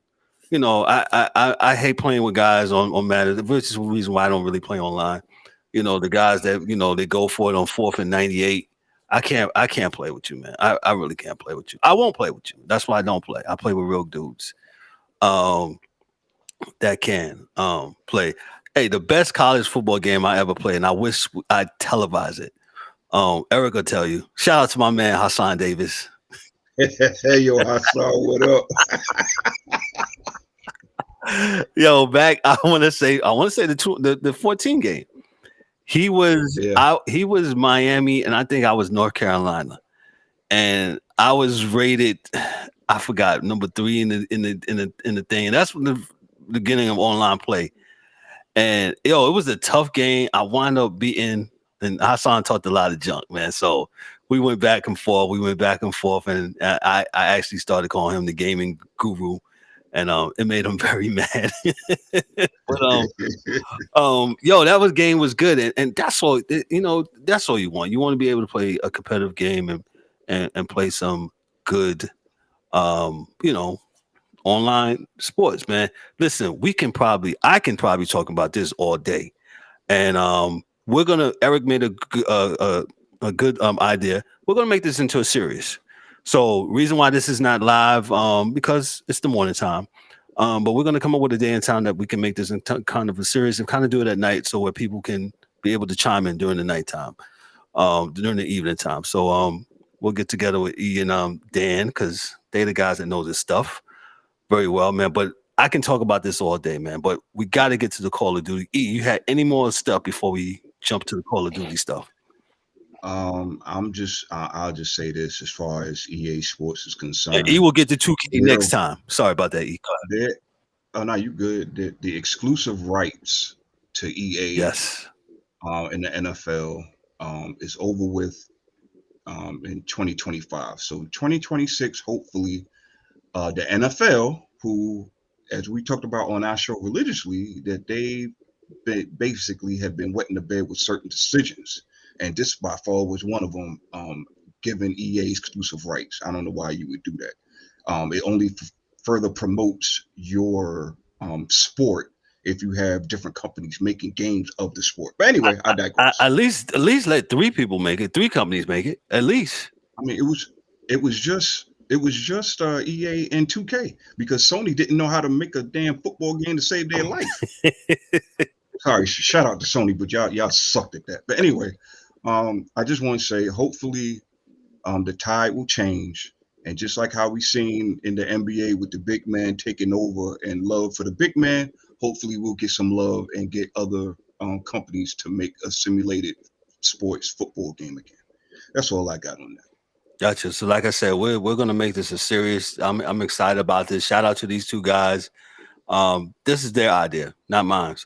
Speaker 2: I hate playing with guys on Madden, which is the reason why I don't really play online. The guys that they go for it on 4th and 98. I can't play with you, man. I really can't play with you. I won't play with you. That's why I don't play. I play with real dudes. Um, that can play. Hey, the best college football game I ever played, and I wish I'd televise it. Erik will tell you. Shout out to my man Hassan Davis.
Speaker 3: Hey, yo, Hassan, what up?
Speaker 2: Yo, back. I want to say the 14 game. He was
Speaker 3: Yeah.
Speaker 2: he was Miami, and I think I was North Carolina, and I was rated. I forgot number 3 in the thing. And that's from the beginning of online play. And it was a tough game. I wound up beating, and Hassan talked a lot of junk, man. So we went back and forth. And I actually started calling him the gaming guru, and it made him very mad. But that game was good, and that's all. That's all you want. You want to be able to play a competitive game and play some good, online sports, man. Listen, I can probably talk about this all day, and Erik made a good idea. We're gonna make this into a series. So reason why this is not live, because it's the morning time. But we're gonna come up with a day and time that we can make this into kind of a series and kind of do it at night, so where people can be able to chime in during the nighttime, during the evening time. So we'll get together with E and Dan because they're the guys that know this stuff very well, man. But I can talk about this all day, man. But we got to get to the Call of Duty. E, you had any more stuff before we jump to the Call of Duty stuff?
Speaker 3: I'll just say this as far as EA Sports is
Speaker 2: And
Speaker 3: concerned.
Speaker 2: E will get the 2K
Speaker 3: They're,
Speaker 2: next time. Sorry about that, E.
Speaker 3: they're, oh no, you good. The exclusive rights to EA
Speaker 2: Yes.
Speaker 3: in the NFL is over with in 2025. So 2026, hopefully, the NFL, who, as we talked about on our show religiously, that they basically have been wetting the bed with certain decisions, and this by far was one of them. Given EA exclusive rights, I don't know why you would do that. It only further promotes your sport if you have different companies making games of the sport. But anyway, I digress.
Speaker 2: At least let 3 people make it. 3 companies make it. At least.
Speaker 3: I mean, it was just EA and 2K because Sony didn't know how to make a damn football game to save their life. Sorry, shout out to Sony, but y'all sucked at that. But anyway, I just want to say, hopefully, the tide will change, and just like how we seen in the NBA with the big man taking over and love for the big man, hopefully we'll get some love and get other companies to make a simulated sports football game again. That's all I got on that.
Speaker 2: Gotcha. So, like I said, we're gonna make this a serious. I'm excited about this. Shout out to these two guys. This is their idea, not mine.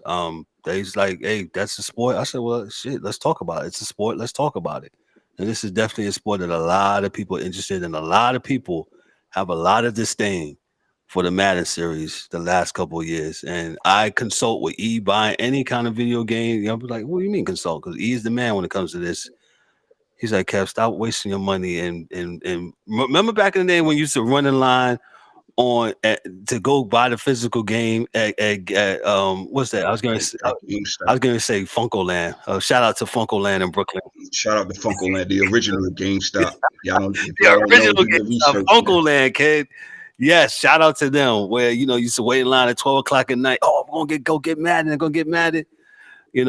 Speaker 2: They's like, hey, that's a sport. I said, well, shit, let's talk about it. It's a sport. Let's talk about it. And this is definitely a sport that a lot of people are interested in. A lot of people have a lot of disdain for the Madden series the last couple of years. And I consult with E buying any kind of video game. You know, I'm like, what do you mean consult? Because E is the man when it comes to this. He's like, Kev, stop wasting your money. And remember back in the day when you used to run in line to go buy the physical game at what's that? I was gonna say Funkoland. Shout out to Funkoland in Brooklyn.
Speaker 3: Shout out to Funkoland, the original GameStop. Y'all don't, if
Speaker 2: The
Speaker 3: y'all don't know,
Speaker 2: original
Speaker 3: do the
Speaker 2: GameStop,
Speaker 3: research.
Speaker 2: Funkoland, kid. Yes, shout out to them. Where you used to wait in line at 12 o'clock at night. Oh, I'm gonna go get Madden. I'm gonna get Madden. You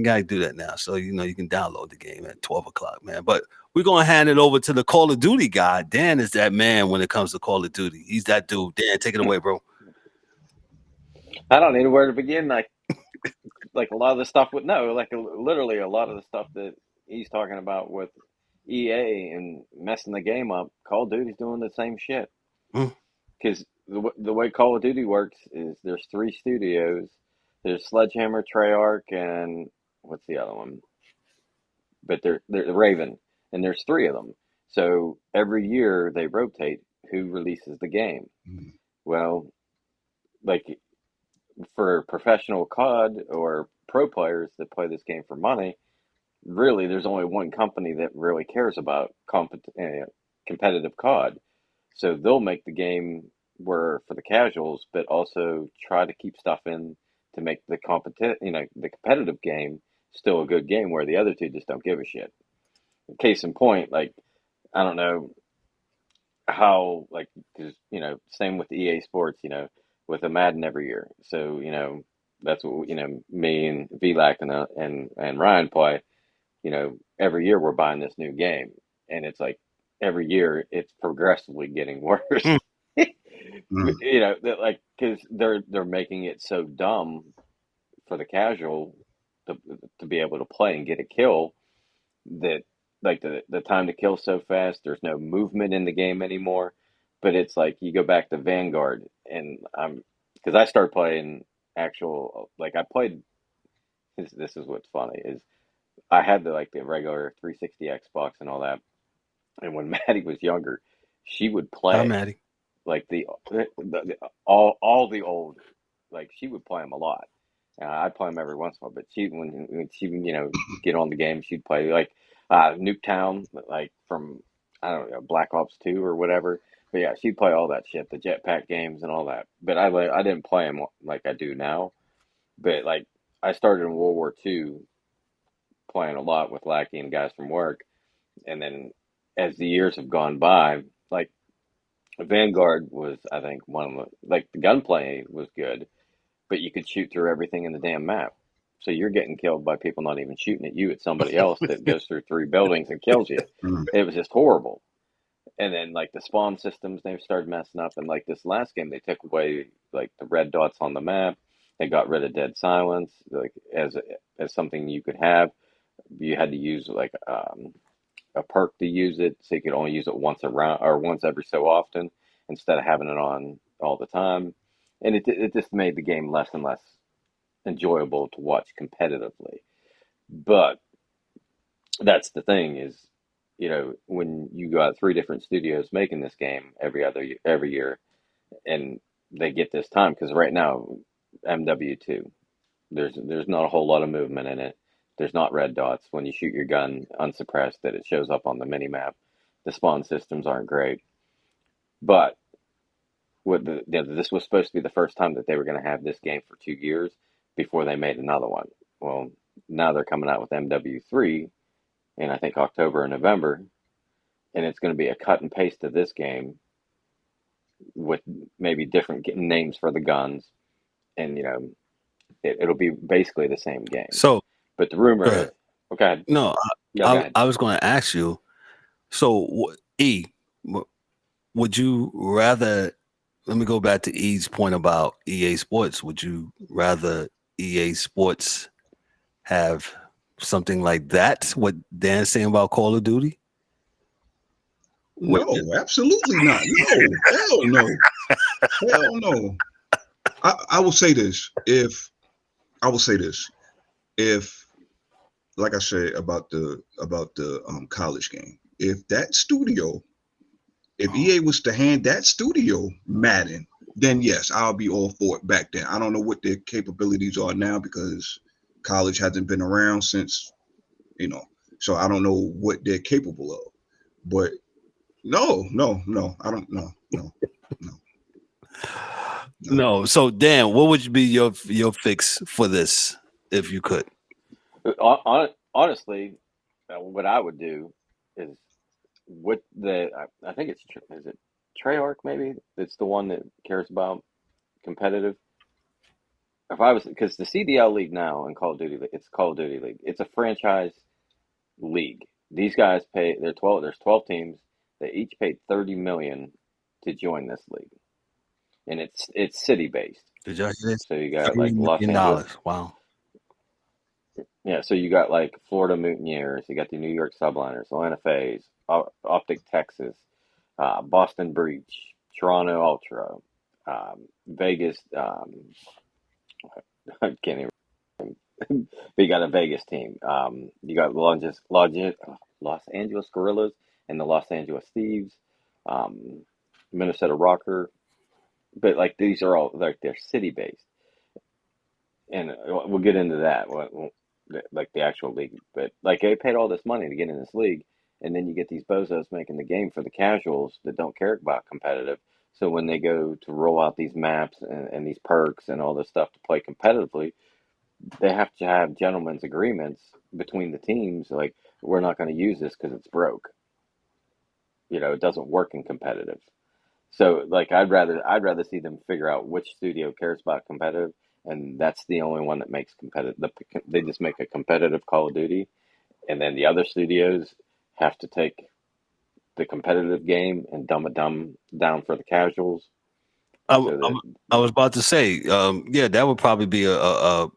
Speaker 2: gotta do that now. So you can download the game at 12 o'clock, man. But we're gonna hand it over to the Call of Duty guy. Dan is that man when it comes to Call of Duty. He's that dude. Dan, take it away, bro.
Speaker 4: I don't know where to begin. Like a lot of the stuff literally a lot of the stuff that he's talking about with EA and messing the game up. Call of Duty's doing the same shit. Because the way Call of Duty works is there's 3 studios. There's Sledgehammer, Treyarch, and what's the other one? But they're Raven, and there's 3 of them. So every year they rotate who releases the game. Well, like for professional COD or pro players that play this game for money, really there's only one company that really cares about competitive COD. So they'll make the game for the casuals, but also try to keep stuff in to make the competitive game still a good game, where the other two just don't give a shit. Case in point, like I don't know how, because same with EA Sports, with a Madden every year. So that's what me and VLAC and Ryan play. Every year we're buying this new game, and it's like every year it's progressively getting worse. Because they're making it so dumb for the casual to be able to play and get a kill, that like the time to kill so fast. There's no movement in the game anymore. But it's like you go back to Vanguard, and because I started playing I played. This is what's funny is I had the regular 360 Xbox and all that, and when Maddie was younger, she would play.
Speaker 2: Hi, Maddie.
Speaker 4: Like all the old, she would play them a lot. I'd play them every once in a while, but when she get on the game, she'd play Nuketown, from I don't know, Black Ops 2 or whatever. But yeah, she'd play all that shit, the jetpack games and all that. But I didn't play them like I do now. But I started in World War II playing a lot with Lackey and guys from work, and then as the years have gone by, Vanguard was, I think, one of the gunplay was good, but you could shoot through everything in the damn map. So you're getting killed by people not even shooting at you. It's somebody else that goes through 3 buildings and kills you. It was just horrible. And then the spawn systems, they've started messing up. And this last game, they took away the red dots on the map. They got rid of dead silence, as something you could have. You had to use a perk to use it, so you could only use it once around or once every so often instead of having it on all the time. And it just made the game less and less enjoyable to watch competitively. But that's the thing is, when you got 3 different studios making this game every year, and they get this time, because right now MW2, there's not a whole lot of movement in it. There's not red dots when you shoot your gun unsuppressed that it shows up on the mini map. The spawn systems aren't great, but this was supposed to be the first time that they were going to have this game for 2 years before they made another one. Well, now they're coming out with MW3 in I think October or November, and it's going to be a cut and paste of this game with maybe different names for the guns, and it'll be basically the same game.
Speaker 2: So,
Speaker 4: but the rumor is, okay.
Speaker 2: No, I was going to ask you. So, E, would you rather? Let me go back to E's point about EA Sports. Would you rather EA Sports have something like that? What Dan's saying about Call of Duty?
Speaker 3: No, absolutely not. No, hell no, hell no. I will say this. If I will say this, if like I said about the college game, if that studio, if EA was to hand that studio Madden, then yes, I'll be all for it back then. I don't know what their capabilities are now because college hasn't been around since, so I don't know what they're capable of. But no, I don't know, no.
Speaker 2: No. So Dan, what would be your fix for this if you could?
Speaker 4: Honestly, what I would do is what I think is it Treyarch maybe? It's the one that cares about competitive. If I was, because the CDL League now in Call of Duty, it's Call of Duty League. It's a franchise league. These guys pay. There's 12 teams. They each paid 30 million to join this league, and it's city based.
Speaker 2: Did y'all hear this?
Speaker 4: So you got like
Speaker 2: $30
Speaker 4: Los
Speaker 2: million.
Speaker 4: Angeles.
Speaker 2: Wow.
Speaker 4: Yeah, so you got like Florida Mutineers, you got the New York Subliners, Atlanta Fays, Optic Texas, Boston Breach, Toronto Ultra, Vegas. I can't even. But you got a Vegas team. You got Los Angeles Gorillas and the Los Angeles Thieves, Minnesota Rocker. But like these are all like they're city based, and we'll get into that. Like the actual league, but like they paid all this money to get in this league, and then you get these bozos making the game for the casuals that don't care about competitive. So when they go to roll out these maps and these perks and all this stuff to play competitively, they have to have gentlemen's agreements between the teams. Like we're not going to use this because it's broke. It doesn't work in competitive. So like I'd rather see them figure out which studio cares about competitive, and that's the only one that makes competitive. They just make a competitive Call of Duty, and then the other studios have to take the competitive game and dumb it down for the casuals.
Speaker 2: I,
Speaker 4: So that
Speaker 2: I was about to say, yeah, that would probably be a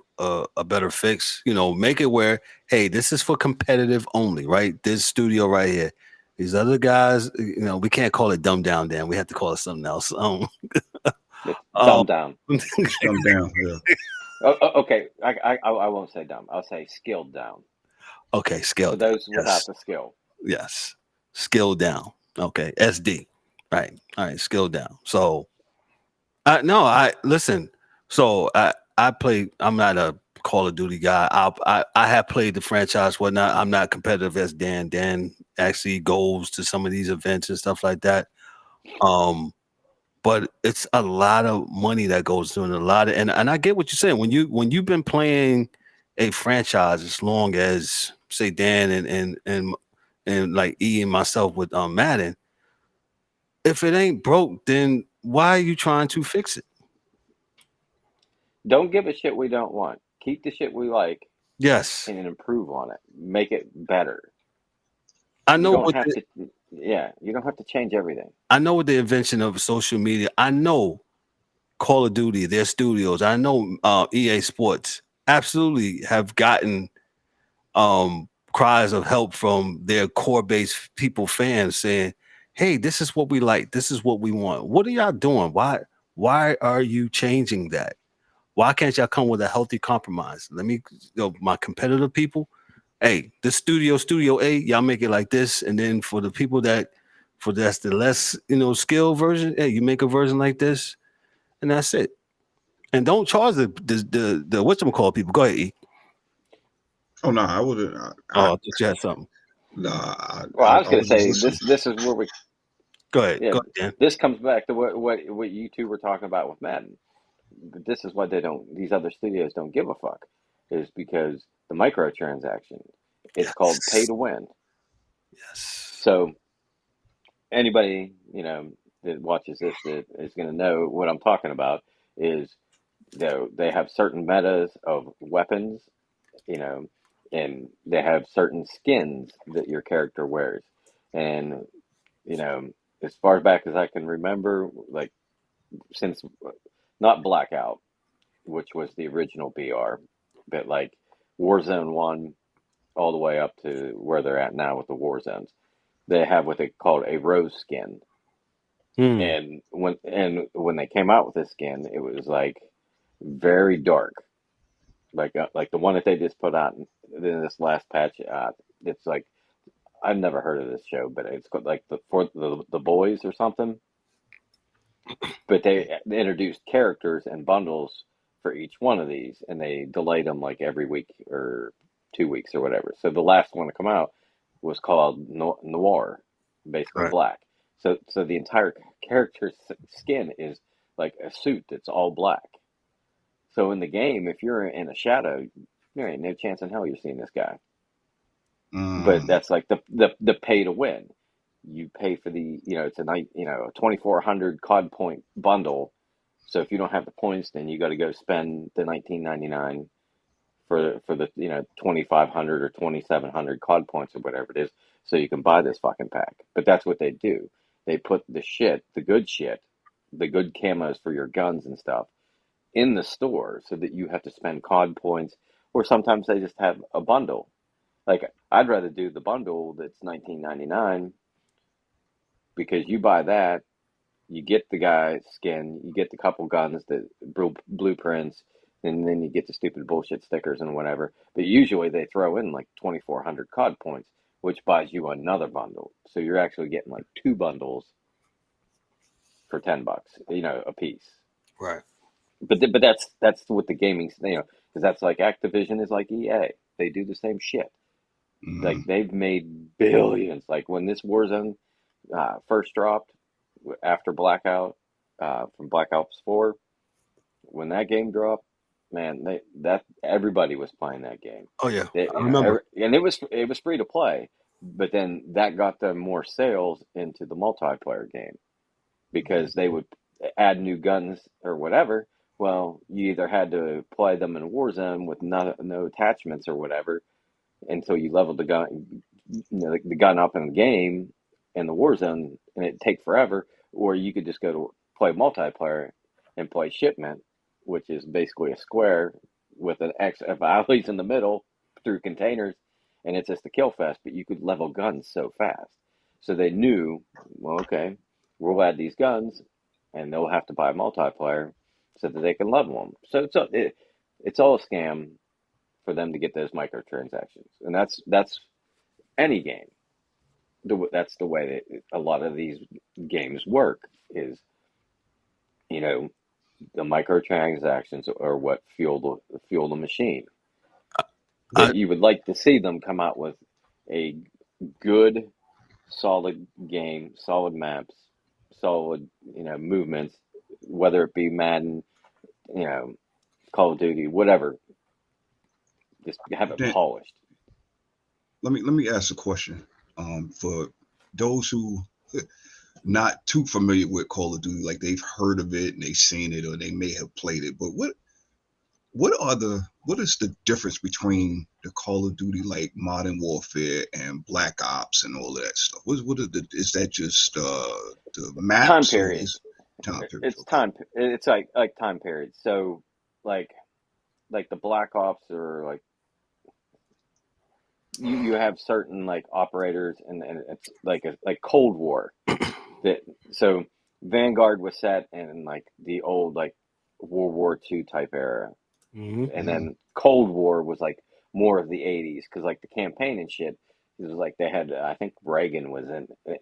Speaker 2: better fix. Make it where, hey, this is for competitive only, right? This studio right here. These other guys, we can't call it dumb down, Dan. We have to call it something else.
Speaker 4: it's
Speaker 2: Um,
Speaker 4: dumb down.
Speaker 3: Come down. Yeah.
Speaker 4: Okay, I won't say dumb. I'll say skilled down.
Speaker 2: okay,
Speaker 4: For
Speaker 2: scaled down.
Speaker 4: those without
Speaker 2: Yes,
Speaker 4: the skill.
Speaker 2: yes, scaled down. Okay, SD. Right. All right, scaled down. So no, I listen. So I play. I'm not a Call of Duty guy. I have played the franchise, whatnot. I'm not competitive as Dan. Dan actually goes to some of these events and stuff like that. Um, but it's a lot of money that goes to it, and a lot of, and I get what you're saying. When you've been playing a franchise as long as say Dan and like E and myself with Madden, if it ain't broke, then why are you trying to fix it?
Speaker 4: Don't give a shit we don't want. Keep the shit we like
Speaker 2: Yes.
Speaker 4: and improve on it. Make it better.
Speaker 2: I
Speaker 4: You
Speaker 2: know
Speaker 4: don't
Speaker 2: what
Speaker 4: have to. Yeah, you don't have to change everything.
Speaker 2: I know with the invention of social media, I know Call of Duty, their studios, I know EA Sports absolutely have gotten cries of help from their core base people fans saying, "Hey, this is what we like. This is what we want. What are y'all doing? Why are you changing that? Why can't y'all come with a healthy compromise? Let me, my competitive people, hey, this studio A, y'all make it like this, and then for the people that's the less skill version, hey, you make a version like this, and that's it. And don't charge the whatchamacallit people. Go ahead, E.
Speaker 3: Oh no, I wouldn't.
Speaker 2: Oh, I thought you had something.
Speaker 3: No,
Speaker 4: Well, I was
Speaker 3: I
Speaker 4: going to
Speaker 3: was just
Speaker 4: say
Speaker 3: listening.
Speaker 4: this is where we.
Speaker 2: Go ahead.
Speaker 4: Yeah,
Speaker 2: Go ahead, Dan.
Speaker 4: this comes back to what you two were talking about with Madden. This is why these other studios don't give a fuck, is because the microtransaction. It's called pay
Speaker 2: Yes.
Speaker 4: to win.
Speaker 2: Yes.
Speaker 4: So anybody that watches this that is going to know what I'm talking about is they have certain metas of weapons, you know, and they have certain skins that your character wears, and as far back as I can remember, like since not Blackout, which was the original BR, but like Warzone 1 all the way up to where they're at now with the war zones. They have what they call a rose skin. And when they came out with this skin, it was like very dark, like the one that they just put out in this last patch. It's like I've never heard of this show, but it's called like the boys or something. But they introduced characters and bundles for each one of these, and they delayed them like every week or 2 weeks or whatever. So the last one to come out was called Noir, basically
Speaker 2: Right.
Speaker 4: black. So the entire character's skin is like a suit that's all black. So in the game, if you're in a shadow, there ain't no chance in hell you're seeing this guy. But that's like the pay to win. You pay for the, it's a 2,400 COD point bundle. So if you don't have the points, then you got to go spend the 19.99 for the 2,500 or 2,700 COD points or whatever it is, so you can buy this fucking pack. But that's what they do. They put the good camos for your guns and stuff in the store, so that you have to spend COD points, or sometimes they just have a bundle. Like, I'd rather do the bundle that's 19.99, because you buy that, you get the guy's skin, you get the couple guns, the blueprints, and then you get the stupid bullshit stickers and whatever. But usually they throw in like 2,400 COD points, which buys you another bundle. So you're actually getting like 2 bundles for $10, a piece.
Speaker 2: Right.
Speaker 4: But that's what the gaming, because that's like Activision is like EA. They do the same shit. Like, they've made billions. Like when this Warzone first dropped after Blackout, from Black Ops 4, when that game dropped, man, that everybody was playing that game.
Speaker 2: Oh yeah, I remember.
Speaker 4: And it was free to play, but then that got them more sales into the multiplayer game, because they would add new guns or whatever. Well, you either had to play them in Warzone with no attachments or whatever until you leveled the gun, the gun up in the game in the Warzone, and it'd take forever. Or you could just go to play multiplayer and play Shipment, which is basically a square with an X of alleys in the middle through containers, and it's just a kill fest. But you could level guns so fast, so they knew, well, okay, we'll add these guns, and they'll have to buy multiplayer so that they can level them. So it's all a scam for them to get those microtransactions, and that's any game. That's the way that a lot of these games work. Is the microtransactions are what fuel the machine. But you would like to see them come out with a good, solid game, solid maps, solid movements, whether it be Madden, Call of Duty, whatever. Just have it
Speaker 3: Then
Speaker 4: polished.
Speaker 3: let me ask a question. For those who not too familiar with Call of Duty, like they've heard of it and they've seen it or they may have played it, but what is the difference between the Call of Duty like Modern Warfare and Black Ops and all of that stuff? Is that just the maps?
Speaker 4: Time period.
Speaker 3: Time period.
Speaker 4: It's
Speaker 3: Okay.
Speaker 4: time. It's like time period. So like the Black Ops, or like you have certain like operators, and it's like like Cold War. So Vanguard was set in like the old like World War II type era, and then Cold War was like more of the 80s, because like the campaign and shit, it was like they had, I think Reagan was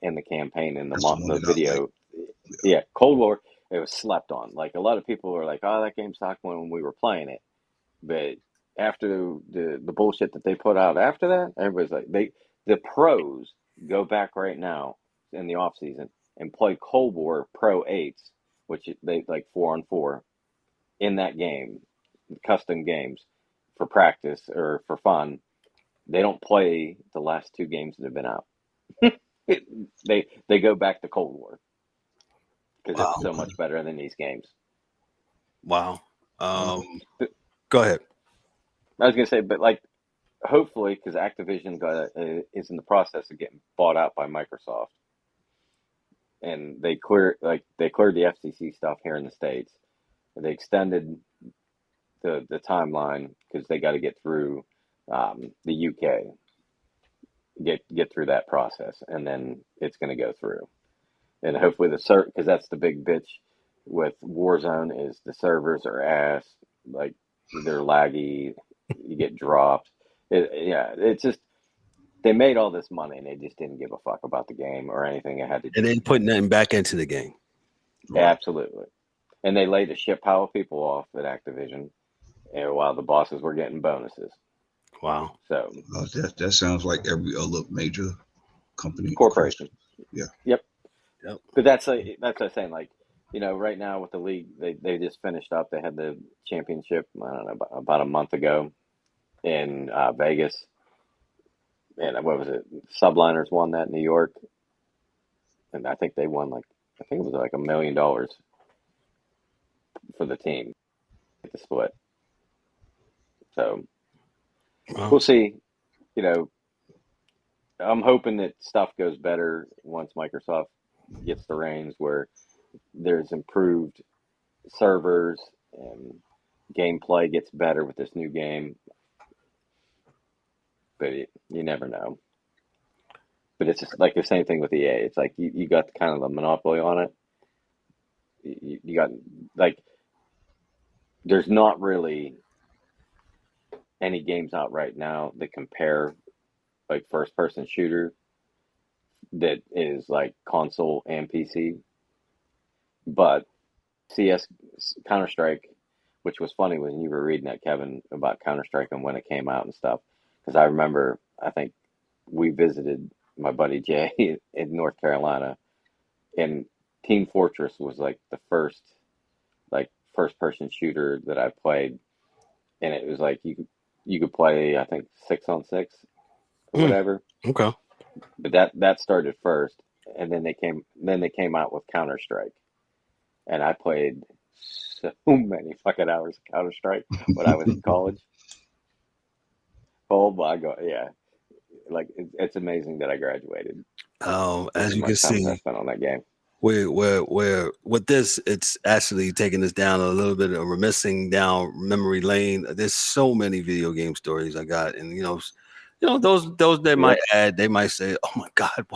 Speaker 4: in the campaign in
Speaker 3: That's the one
Speaker 4: the
Speaker 3: that I like.
Speaker 4: video. Yeah, Cold War, it was slept on. Like a lot of people were like, "Oh, that game sucked" when we were playing it, but after the bullshit that they put out after that, everybody's like, the pros go back right now in the off season and play Cold War Pro 8s, which they like 4-on-4 in that game, custom games for practice or for fun. They don't play the last 2 games that have been out. They go back to Cold War because
Speaker 2: Wow.
Speaker 4: it's so much better than these games.
Speaker 2: Wow.
Speaker 3: Um,
Speaker 2: Go ahead.
Speaker 4: I was gonna say, but like, hopefully, because Activision is in the process of getting bought out by Microsoft, and they cleared the FCC stuff here in the States. They extended the timeline because they got to get through the UK. get through that process, and then it's going to go through. And hopefully because that's the big bitch with Warzone is the servers are ass, like they're laggy, you get dropped. It's just they made all this money and they just didn't give a fuck about the game or anything it had to do.
Speaker 2: And they put nothing back into the game.
Speaker 4: Right. Absolutely. And they laid a shit pile of people off at Activision, and while the bosses were getting bonuses.
Speaker 2: Wow.
Speaker 4: So
Speaker 3: that sounds like every other major company
Speaker 4: corporation.
Speaker 3: Yeah.
Speaker 4: Yep. But that's what I'm saying. Like, right now with the league, they just finished up. They had the championship, I don't know, about a month ago in Vegas. And what was it? Subliners won that in New York. And I think they won I think it was like $1 million for the team at the split. So we'll see. I'm hoping that stuff goes better once Microsoft gets the reins, where there's improved servers and gameplay gets better with this new game. But you never know. But it's just like the same thing with EA. It's like you got kind of the monopoly on it. You got there's not really any games out right now that compare first person shooter that is like console and PC. But CS Counter-Strike, which was funny when you were reading that, Kevin, about Counter-Strike and when it came out and stuff. Because I remember, I think we visited my buddy Jay in North Carolina, and Team Fortress was like the first person shooter that I played, and it was like you could play, I think, 6-on-6 or whatever.
Speaker 2: Okay.
Speaker 4: But that started first, and then they came out with Counter-Strike, and I played so many fucking hours of Counter-Strike when I was in college. Oh my God, yeah. Like it's amazing that I graduated.
Speaker 2: As you can see,
Speaker 4: I spent on that game.
Speaker 2: We're with this, it's actually taking us down a little bit of reminiscing down memory lane. There's so many video game stories I got, and those they might add, they might say, "Oh my God,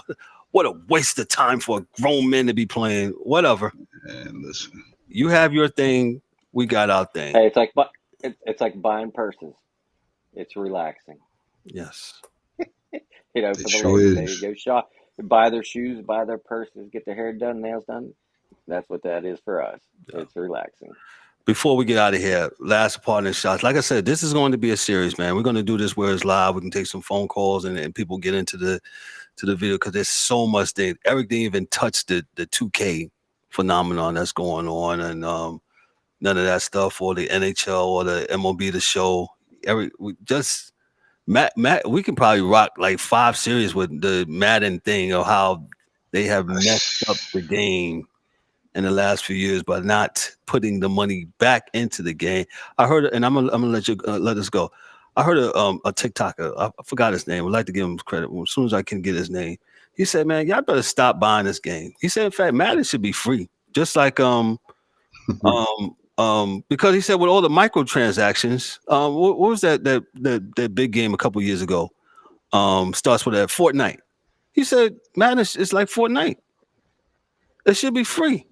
Speaker 2: what a waste of time for a grown man to be playing." Whatever.
Speaker 3: And listen,
Speaker 2: you have your thing, we got our thing.
Speaker 4: Hey, it's like buying purses. It's relaxing.
Speaker 2: Yes.
Speaker 4: For the ladies, they go shop, buy their shoes, buy their purses, get their hair done, nails done. That's what that is for us. Yeah. It's relaxing.
Speaker 2: Before we get out of here, last partner shots. Like I said, this is going to be a series, man. We're going to do this where it's live. We can take some phone calls and people get into the video because there's so much thing. Erik didn't even touch the 2K phenomenon that's going on, and none of that stuff, or the NHL or the MLB, the show. Erik, Matt, we can probably rock like 5 series with the Madden thing, of how they have messed up the game in the last few years by not putting the money back into the game. I heard, and I'm gonna let you let us go. I heard a TikToker, I forgot his name. I'd like to give him credit as soon as I can get his name. He said, "Man, y'all better stop buying this game." He said, "In fact, Madden should be free, just like because he said with all the microtransactions, what was that big game a couple years ago? Starts with that Fortnite. He said Madden is like Fortnite. It should be free.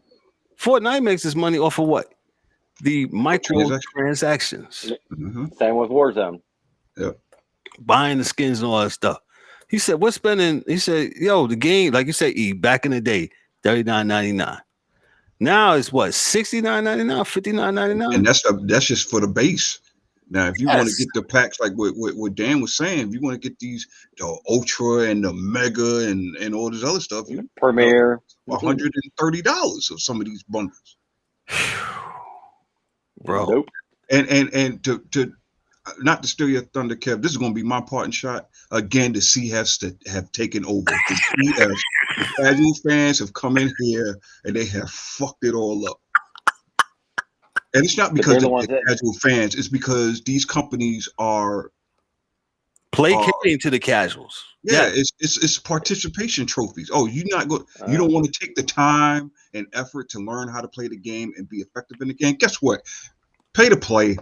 Speaker 2: Fortnite makes its money off of what? The microtransactions.
Speaker 4: Mm-hmm. Same with Warzone.
Speaker 3: Yep.
Speaker 2: Buying the skins and all that stuff. He said, "What's spending?" He said, "Yo, the game, like you said, back in the day, $39.99. Now it's what, $69.99, $59.99?"
Speaker 3: And that's just for the base. Now, if you want to get the packs, like what Dan was saying, if you want to get these, the Ultra and the Mega and all this other stuff, you
Speaker 4: Premiere,
Speaker 3: $130 of some of these bundles,
Speaker 2: bro.
Speaker 4: Nope.
Speaker 3: And to not to steal your thunder, Kev, this is going to be my parting shot again. The CFs that have taken over. The CFs, the casual fans have come in here and they have fucked it all up. And it's not because they're casual fans. It's because these companies are
Speaker 2: placating to the casuals.
Speaker 3: Yeah, it's participation trophies. Oh, you don't want to take the time and effort to learn how to play the game and be effective in the game. Guess what? Pay to play.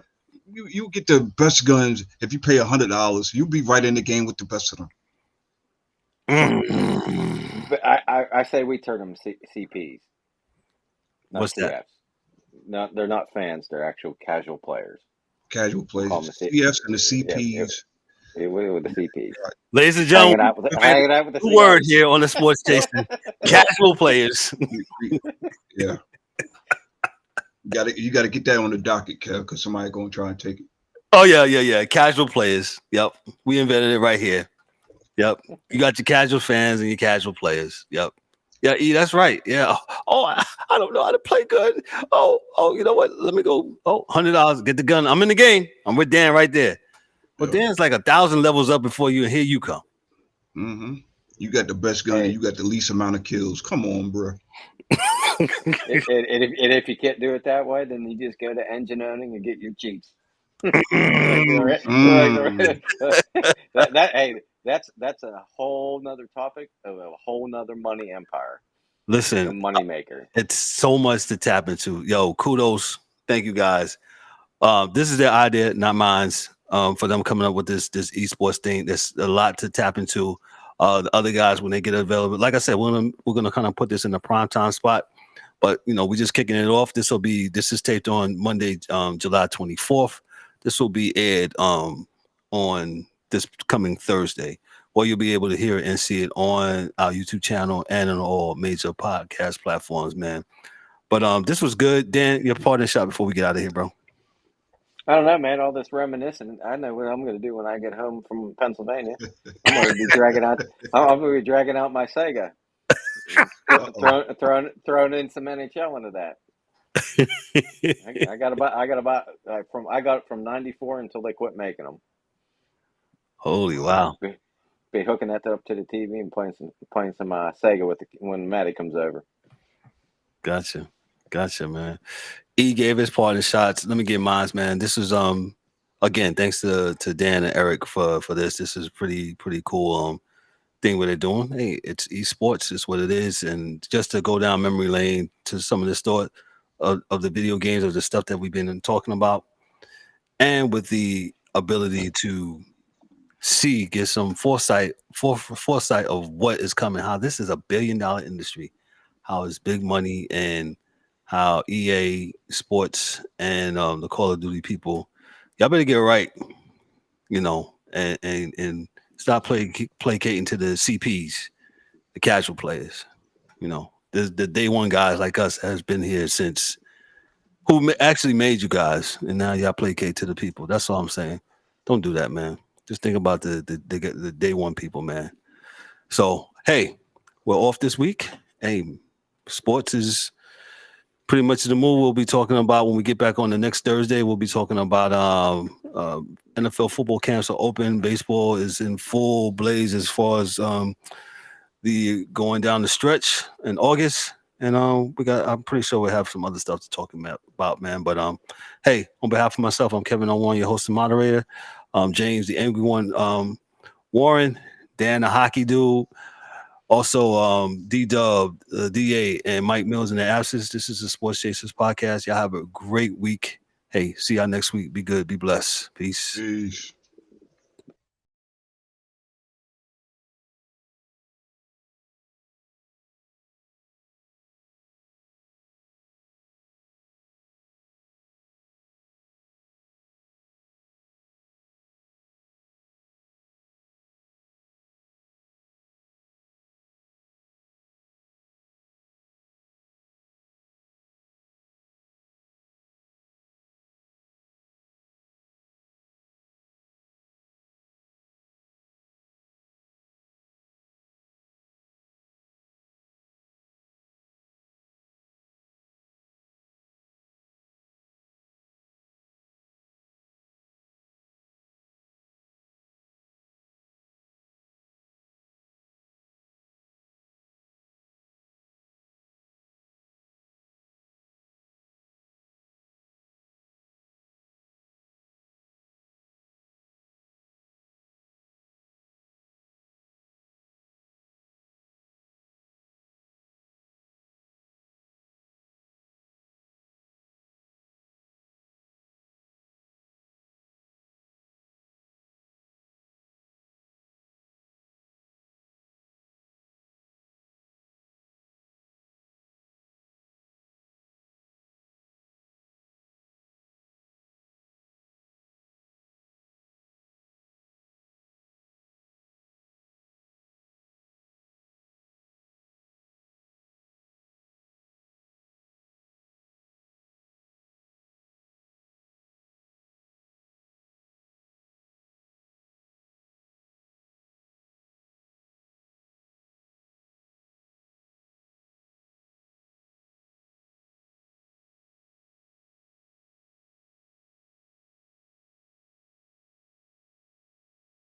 Speaker 3: You get the best guns. If you pay $100, you'll be right in the game with the best of them.
Speaker 4: But I say we turn them CPs, not
Speaker 2: What's that?
Speaker 4: CFs. No, they're not fans. They're actual casual players.
Speaker 3: Casual
Speaker 4: We'll
Speaker 3: players,
Speaker 4: call them
Speaker 3: the CFs and the
Speaker 4: yeah,
Speaker 3: CPs.
Speaker 4: with the CPs.
Speaker 2: Ladies and
Speaker 4: Hanging
Speaker 2: gentlemen,
Speaker 4: out with the
Speaker 2: new word
Speaker 4: CFs.
Speaker 2: here on the Sports Chaser. Casual players.
Speaker 3: Yeah, you got to get that on the docket, Kev, because somebody gonna try and take it.
Speaker 2: Oh yeah. Casual players. Yep. We invented it right here. Yep. You got your casual fans and your casual players. Yep. Yeah, E, that's right. Yeah. Oh, I don't know how to play good. Oh, you know what? Let me go. Oh, $100. Get the gun. I'm in the game. I'm with Dan right there. But
Speaker 3: Yeah.
Speaker 2: Dan's like 1,000 levels up before you, and here you come.
Speaker 3: Mm-hmm. You got the best gun and
Speaker 4: Hey.
Speaker 3: you got the least amount of kills. Come on, bro.
Speaker 4: And if you can't do it that way, then you just go to engine owning and get your Chiefs. That's a whole nother topic of a whole nother money empire,
Speaker 2: Listen,
Speaker 4: a money maker.
Speaker 2: it's so much to tap into. Yo, kudos. Thank you guys. This is their idea, not mine's. For them coming up with this esports thing. There's a lot to tap into. The other guys when they get available, like I said, we're gonna kind of put this in the prime time spot. But we're just kicking it off. This is taped on Monday, July 24th. This will be aired on this coming Thursday. Or you'll be able to hear it and see it on our YouTube channel and on all major podcast platforms, man. But this was good. Dan, your partner shot before we get out of here, bro.
Speaker 4: I don't know, man. All this reminiscing. I know what I'm going to do when I get home from Pennsylvania. I'm going to be dragging out. I'm going to be dragging out my Sega, throwing in some NHL into that. I got it from '94 until they quit making them.
Speaker 2: Holy wow.
Speaker 4: Be hooking that up to the TV and playing some Sega when Maddie comes over.
Speaker 2: Gotcha, man. E gave his part in shots. Let me get mine, man. This is again, thanks to Dan and Erik for this. This is pretty cool thing what they're doing. Hey, it's esports, it's what it is. And just to go down memory lane to some of this thought of the video games, of the stuff that we've been talking about, and with the ability to get some foresight of what is coming, how this is a $1 billion industry, how it's big money, and how EA Sports and the Call of Duty people, y'all better get right, and stop placating to the CPs, the casual players. The day one guys like us has been here since, who actually made you guys, and now y'all placate to the people. That's all I'm saying. Don't do that, man. Just think about the day one people, man. So hey, we're off this week. Hey, sports is pretty much the move. We'll be talking about when we get back on the next Thursday. We'll be talking about NFL football camps are open. Baseball is in full blaze as far as the going down the stretch in August. And I'm pretty sure we have some other stuff to talk about, man. But hey, on behalf of myself, I'm Kevin On1, your host and moderator. James, the angry one, Warren, Dan, the hockey dude. Also, D-Dub, DA, and Mike Mills in their absence. This is the Sports Chasers podcast. Y'all have a great week. Hey, see y'all next week. Be good. Be blessed. Peace.
Speaker 3: Peace.